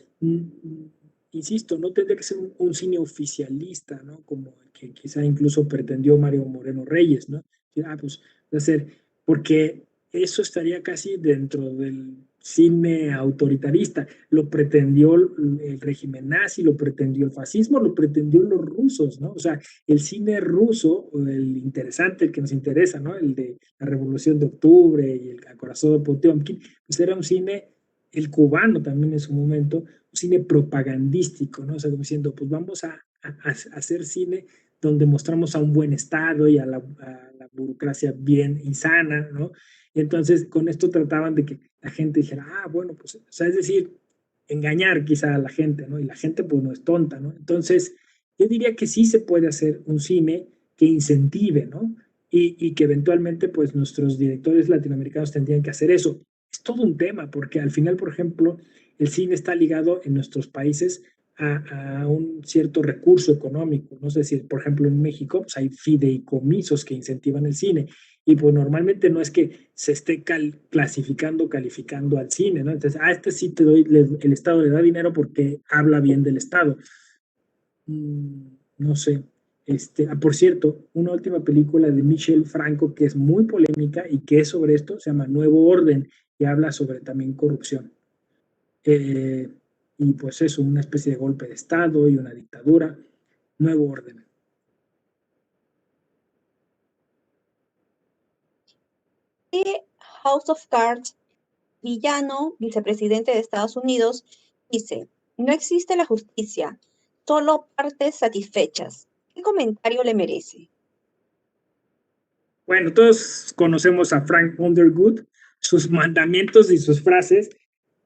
insisto, no tendría que ser un cine oficialista, ¿no? Como el que quizá incluso pretendió Mario Moreno Reyes, ¿no? Pues, va a ser, porque eso estaría casi dentro del cine autoritarista. Lo pretendió el régimen nazi, lo pretendió el fascismo, lo pretendió los rusos, ¿no? O sea, el cine ruso, el interesante, el que nos interesa, ¿no? El de la Revolución de Octubre y el acorazado de Potemkin, pues era un cine, el cubano también en su momento, un cine propagandístico, ¿no? O sea, como diciendo, pues vamos a hacer cine donde mostramos a un buen Estado y a la burocracia bien y sana, ¿no? Entonces, con esto trataban de que la gente dijera, ah, bueno, pues, o sea, es decir, engañar quizá a la gente, ¿no? Y la gente, pues, no es tonta, ¿no? Entonces, yo diría que sí se puede hacer un cine que incentive, ¿no? Y que eventualmente, pues, nuestros directores latinoamericanos tendrían que hacer eso. Es todo un tema, porque al final, por ejemplo, el cine está ligado en nuestros países a un cierto recurso económico, ¿no? Es decir, por ejemplo, en México pues hay fideicomisos que incentivan el cine y pues normalmente no es que se esté clasificando, calificando al cine, ¿no? Entonces, este sí te doy, el Estado le da dinero porque habla bien del Estado. No sé. Por cierto, una última película de Michel Franco que es muy polémica y que es sobre esto, se llama Nuevo Orden y habla sobre también corrupción. Eh, y pues eso, una especie de golpe de Estado y una dictadura, nuevo orden.
House of Cards, villano, vicepresidente de Estados Unidos, dice, no existe la justicia, solo partes satisfechas. ¿Qué comentario le merece?
Bueno, todos conocemos a Frank Underwood, sus mandamientos y sus frases,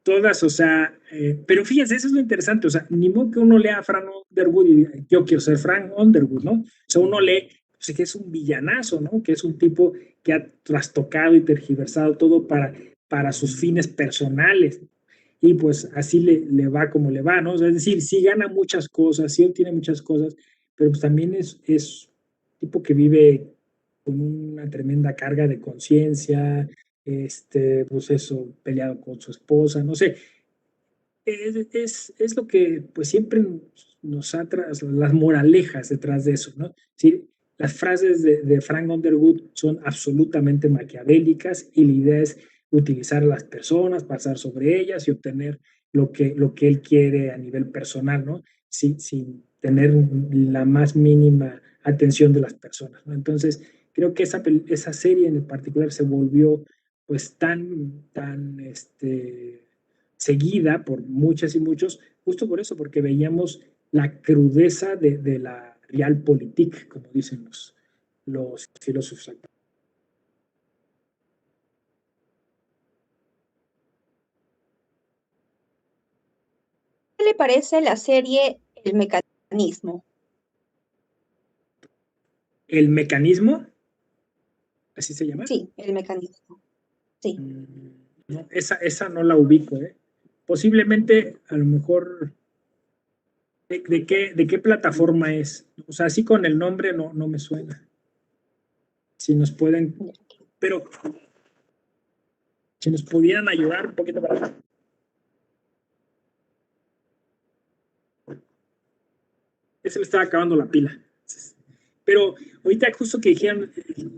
todas, o sea, pero fíjense, eso es lo interesante, o sea, ni modo que uno lea a Frank Underwood y diga, yo quiero ser Frank Underwood, ¿no? O sea, uno lee pues, que es un villanazo, ¿no? Que es un tipo que ha trastocado y tergiversado todo para sus fines personales. Y pues así le va como le va, ¿no? O sea, es decir, sí gana muchas cosas, sí obtiene muchas cosas, pero pues también es tipo que vive con una tremenda carga de conciencia, pues eso, peleado con su esposa, no sé, es lo que pues siempre nos ha las moralejas detrás de eso, ¿no? Sí, las frases de Frank Underwood son absolutamente maquiavélicas y la idea es utilizar a las personas, pasar sobre ellas y obtener lo que él quiere a nivel personal, ¿no? Sin tener la más mínima atención de las personas, ¿no? Entonces, creo que esa serie en particular se volvió pues tan seguida por muchas y muchos, justo por eso, porque veíamos la crudeza de la realpolitik, como dicen los filósofos.
¿Qué le parece la serie El Mecanismo?
El mecanismo, así se llama.
Sí, El Mecanismo. Sí.
No, esa no la ubico, ¿eh? Posiblemente, a lo mejor, ¿de qué plataforma es? O sea, así con el nombre no me suena. Si nos pueden, pero si nos pudieran ayudar un poquito para. Se me estaba acabando la pila. Pero ahorita justo que dijeron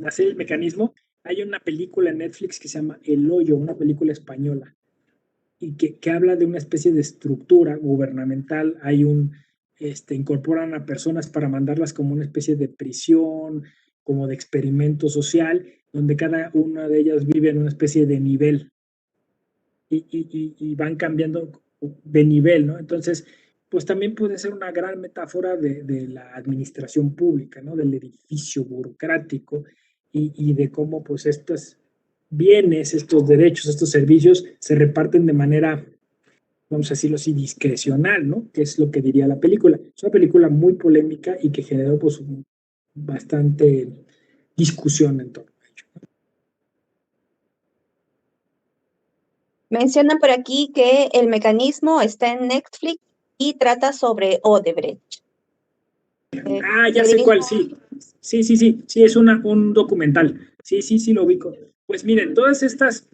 hacer el mecanismo, hay una película en Netflix que se llama El Hoyo, una película española, y que habla de una especie de estructura gubernamental. Incorporan a personas para mandarlas como una especie de prisión, como de experimento social, donde cada una de ellas vive en una especie de nivel y van cambiando de nivel, ¿no? Entonces, pues también puede ser una gran metáfora de la administración pública, ¿no? Del edificio burocrático y de cómo pues estos bienes, estos derechos, estos servicios se reparten de manera, vamos a decirlo así, discrecional, ¿no? Que es lo que diría la película. Es una película muy polémica y que generó pues bastante discusión en torno.
Mencionan por aquí que El Mecanismo está en Netflix y trata sobre Odebrecht.
Ya
Le
sé cuál,
dirijo,
sí. Sí, es un documental. Sí, lo ubico. Pues miren,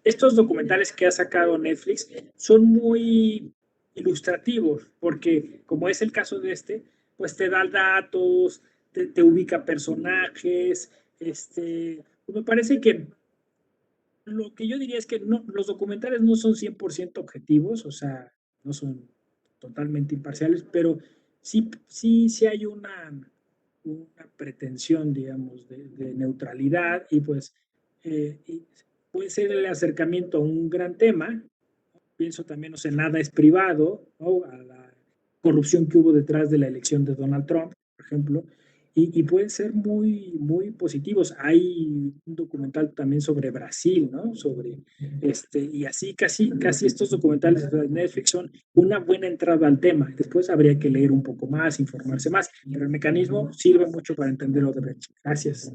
estos documentales que ha sacado Netflix son muy ilustrativos, porque como es el caso de pues te da datos, te ubica personajes, me parece que lo que yo diría es que no, los documentales no son 100% objetivos, o sea, no son totalmente imparciales, pero sí hay una pretensión, digamos, de neutralidad y pues y puede ser el acercamiento a un gran tema. Pienso también, o sea, nada es privado, ¿no? A la corrupción que hubo detrás de la elección de Donald Trump, por ejemplo, y pueden ser muy positivos. Hay un documental también sobre Brasil, ¿no? Y así casi estos documentales de Netflix son una buena entrada al tema. Después habría que leer un poco más, informarse más, pero el mecanismo sirve mucho para entender lo de Brecht. Gracias.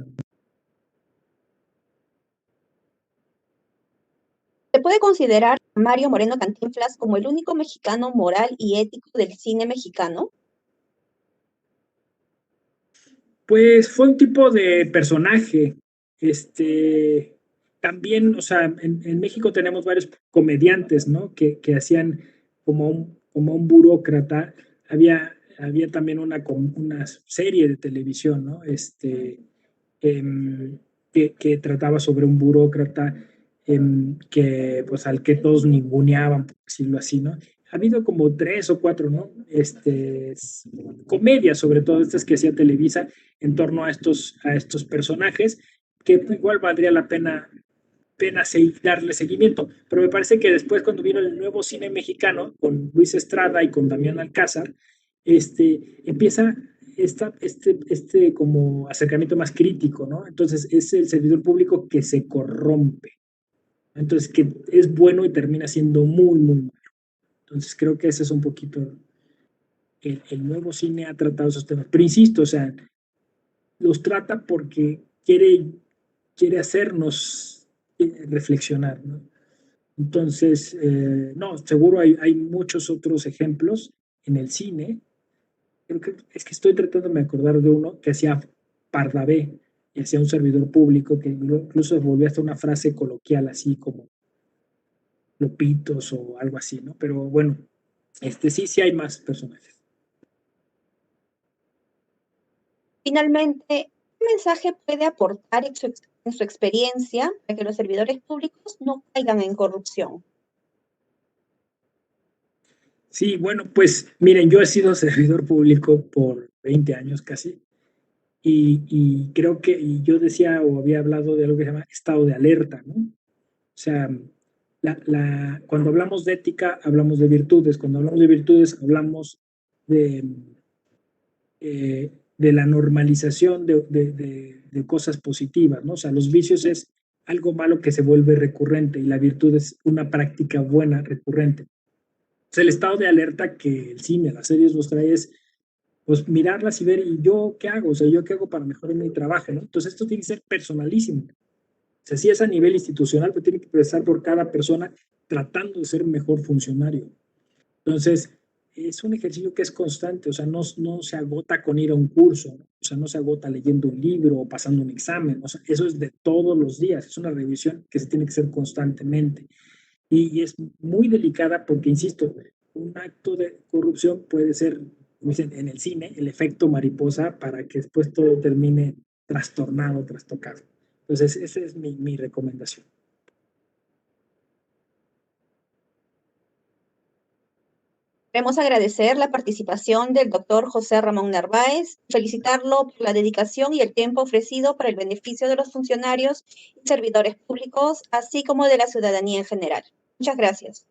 ¿Se puede considerar a Mario Moreno Cantinflas como el único mexicano moral y ético del cine mexicano?
Pues fue un tipo de personaje. También, o sea, en México tenemos varios comediantes, ¿no? Que hacían como un burócrata. Había también una serie de televisión, ¿no? em, que trataba sobre un burócrata pues al que todos ninguneaban, por decirlo así, ¿no? Ha habido como 3 o 4, ¿no? Comedias, sobre todo estas que hacía Televisa en torno a estos personajes, que igual valdría la pena darle seguimiento. Pero me parece que después, cuando vino el nuevo cine mexicano, con Luis Estrada y con Damián Alcázar, empieza como acercamiento más crítico, ¿no? Entonces es el servidor público que se corrompe. Entonces, que es bueno y termina siendo muy malo. Entonces, creo que ese es un poquito el nuevo cine ha tratado esos temas. Pero insisto, o sea, los trata porque quiere hacernos reflexionar, ¿no? Entonces, no, seguro hay muchos otros ejemplos en el cine. Creo que es que estoy tratando de acordar de uno que hacía Pardavé y hacía un servidor público que incluso volvió hasta una frase coloquial así como lopitos o algo así, ¿no? Pero bueno, sí hay más personajes.
Finalmente, ¿qué mensaje puede aportar en su experiencia para que los servidores públicos no caigan en corrupción?
Sí, bueno, pues miren, yo he sido servidor público por 20 años casi y creo que y yo decía o había hablado de algo que se llama estado de alerta, ¿no? O sea, cuando hablamos de ética, hablamos de virtudes. Cuando hablamos de virtudes, hablamos de, de la normalización de cosas positivas, ¿no? O sea, los vicios es algo malo que se vuelve recurrente y la virtud es una práctica buena recurrente. Entonces, el estado de alerta que el cine, las series nos trae es pues mirarlas y ver, ¿y yo qué hago? O sea, ¿yo qué hago para mejorar mi trabajo? ¿No? Entonces, esto tiene que ser personalísimo. O sea, sí es a nivel institucional, pero tiene que empezar por cada persona tratando de ser mejor funcionario. Entonces, es un ejercicio que es constante, o sea, no se agota con ir a un curso, ¿no? O sea, no se agota leyendo un libro o pasando un examen, o sea, eso es de todos los días, es una revisión que se tiene que hacer constantemente. Y es muy delicada porque, insisto, un acto de corrupción puede ser, como dicen en el cine, el efecto mariposa para que después todo termine trastornado, trastocado. Entonces, esa es mi recomendación.
Queremos agradecer la participación del doctor José Ramón Narváez, felicitarlo por la dedicación y el tiempo ofrecido para el beneficio de los funcionarios y servidores públicos, así como de la ciudadanía en general. Muchas gracias.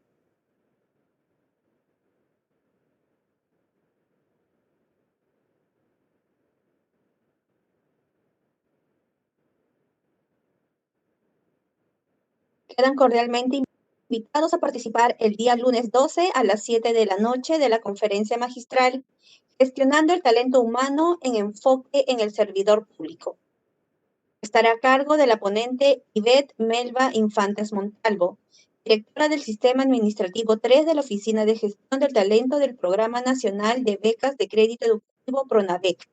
Quedan cordialmente invitados a participar el día lunes 12 a las 7 de la noche de la conferencia magistral Gestionando el talento humano en enfoque en el servidor público. Estará a cargo de la ponente Ivette Melba Infantes Montalvo, directora del Sistema Administrativo 3 de la Oficina de Gestión del Talento del Programa Nacional de Becas de Crédito Educativo PRONAVEC.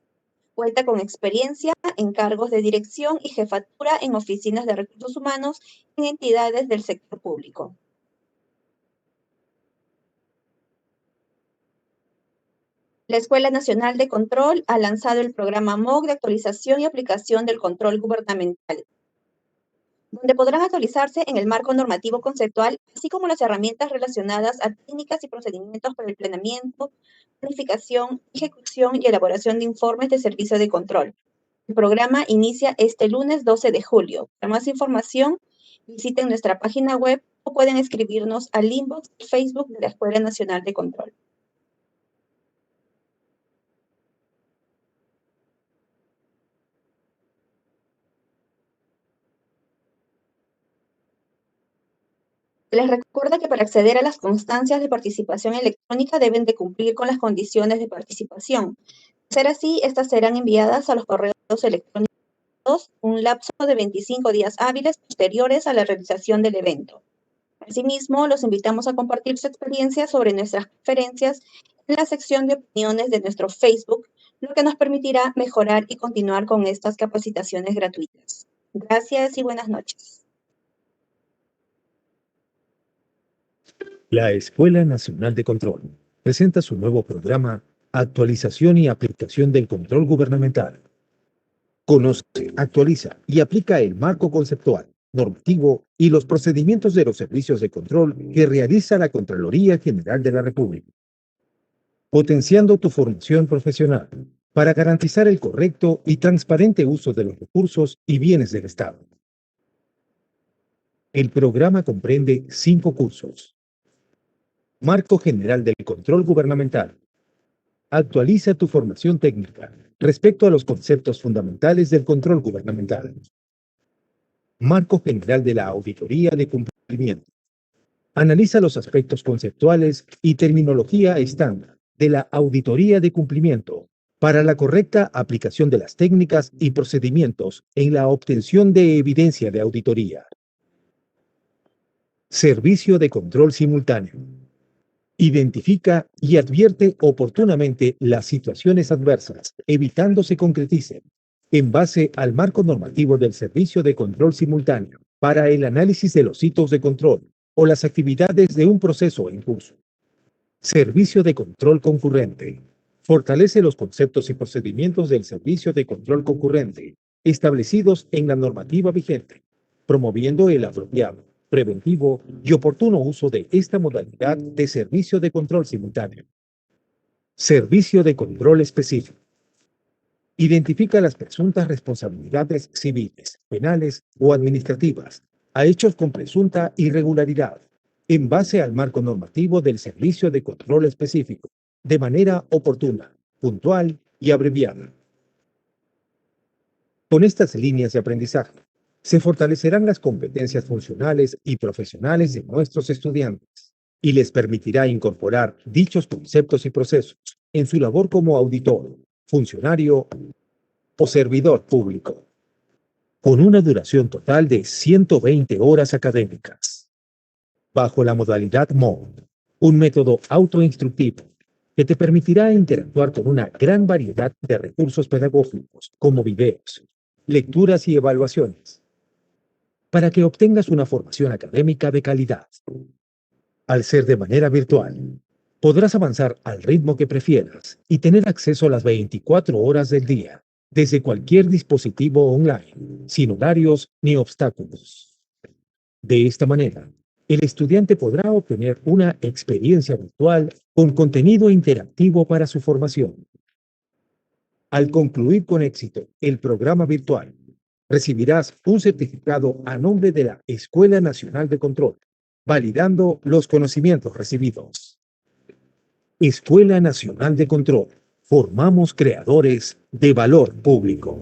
Cuenta con experiencia en cargos de dirección y jefatura en oficinas de recursos humanos en entidades del sector público. La Escuela Nacional de Control ha lanzado el programa MOOC de actualización y aplicación del control gubernamental. donde podrán actualizarse en el marco normativo conceptual, así como las herramientas relacionadas a técnicas y procedimientos para el planeamiento, planificación, ejecución y elaboración de informes de servicio de control. El programa inicia este lunes 12 de julio. Para más información, visiten nuestra página web o pueden escribirnos al inbox de Facebook de la Escuela Nacional de Control. Les recuerda que para acceder a las constancias de participación electrónica deben de cumplir con las condiciones de participación. De ser así, estas serán enviadas a los correos electrónicos un lapso de 25 días hábiles posteriores a la realización del evento. Asimismo, los invitamos a compartir su experiencia sobre nuestras conferencias en la sección de opiniones de nuestro Facebook, lo que nos permitirá mejorar y continuar con estas capacitaciones gratuitas. Gracias y buenas noches.
La Escuela Nacional de Control presenta su nuevo programa Actualización y Aplicación del Control Gubernamental. Conoce, actualiza y aplica el marco conceptual, normativo y los procedimientos de los servicios de control que realiza la Contraloría General de la República. Potenciando tu formación profesional para garantizar el correcto y transparente uso de los recursos y bienes del Estado. El programa comprende 5 cursos. Marco General del Control Gubernamental. Actualiza tu formación técnica respecto a los conceptos fundamentales del control gubernamental. Marco General de la Auditoría de Cumplimiento. Analiza los aspectos conceptuales y terminología estándar de la auditoría de cumplimiento para la correcta aplicación de las técnicas y procedimientos en la obtención de evidencia de auditoría. Servicio de control simultáneo. Identifica y advierte oportunamente las situaciones adversas, evitando se concreticen, en base al marco normativo del servicio de control simultáneo, para el análisis de los hitos de control o las actividades de un proceso en curso. Servicio de control concurrente. Fortalece los conceptos y procedimientos del servicio de control concurrente, establecidos en la normativa vigente, promoviendo el apropiado, preventivo y oportuno uso de esta modalidad de servicio de control simultáneo. Servicio de control específico. Identifica las presuntas responsabilidades civiles, penales o administrativas a hechos con presunta irregularidad en base al marco normativo del servicio de control específico, de manera oportuna, puntual y abreviada. Con estas líneas de aprendizaje, se fortalecerán las competencias funcionales y profesionales de nuestros estudiantes y les permitirá incorporar dichos conceptos y procesos en su labor como auditor, funcionario o servidor público, con una duración total de 120 horas académicas, bajo la modalidad MOOC, un método autoinstructivo que te permitirá interactuar con una gran variedad de recursos pedagógicos como videos, lecturas y evaluaciones, para que obtengas una formación académica de calidad. Al ser de manera virtual, podrás avanzar al ritmo que prefieras y tener acceso a las 24 horas del día, desde cualquier dispositivo online, sin horarios ni obstáculos. De esta manera, el estudiante podrá obtener una experiencia virtual con contenido interactivo para su formación. Al concluir con éxito el programa virtual, recibirás un certificado a nombre de la Escuela Nacional de Control, validando los conocimientos recibidos. Escuela Nacional de Control. Formamos creadores de valor público.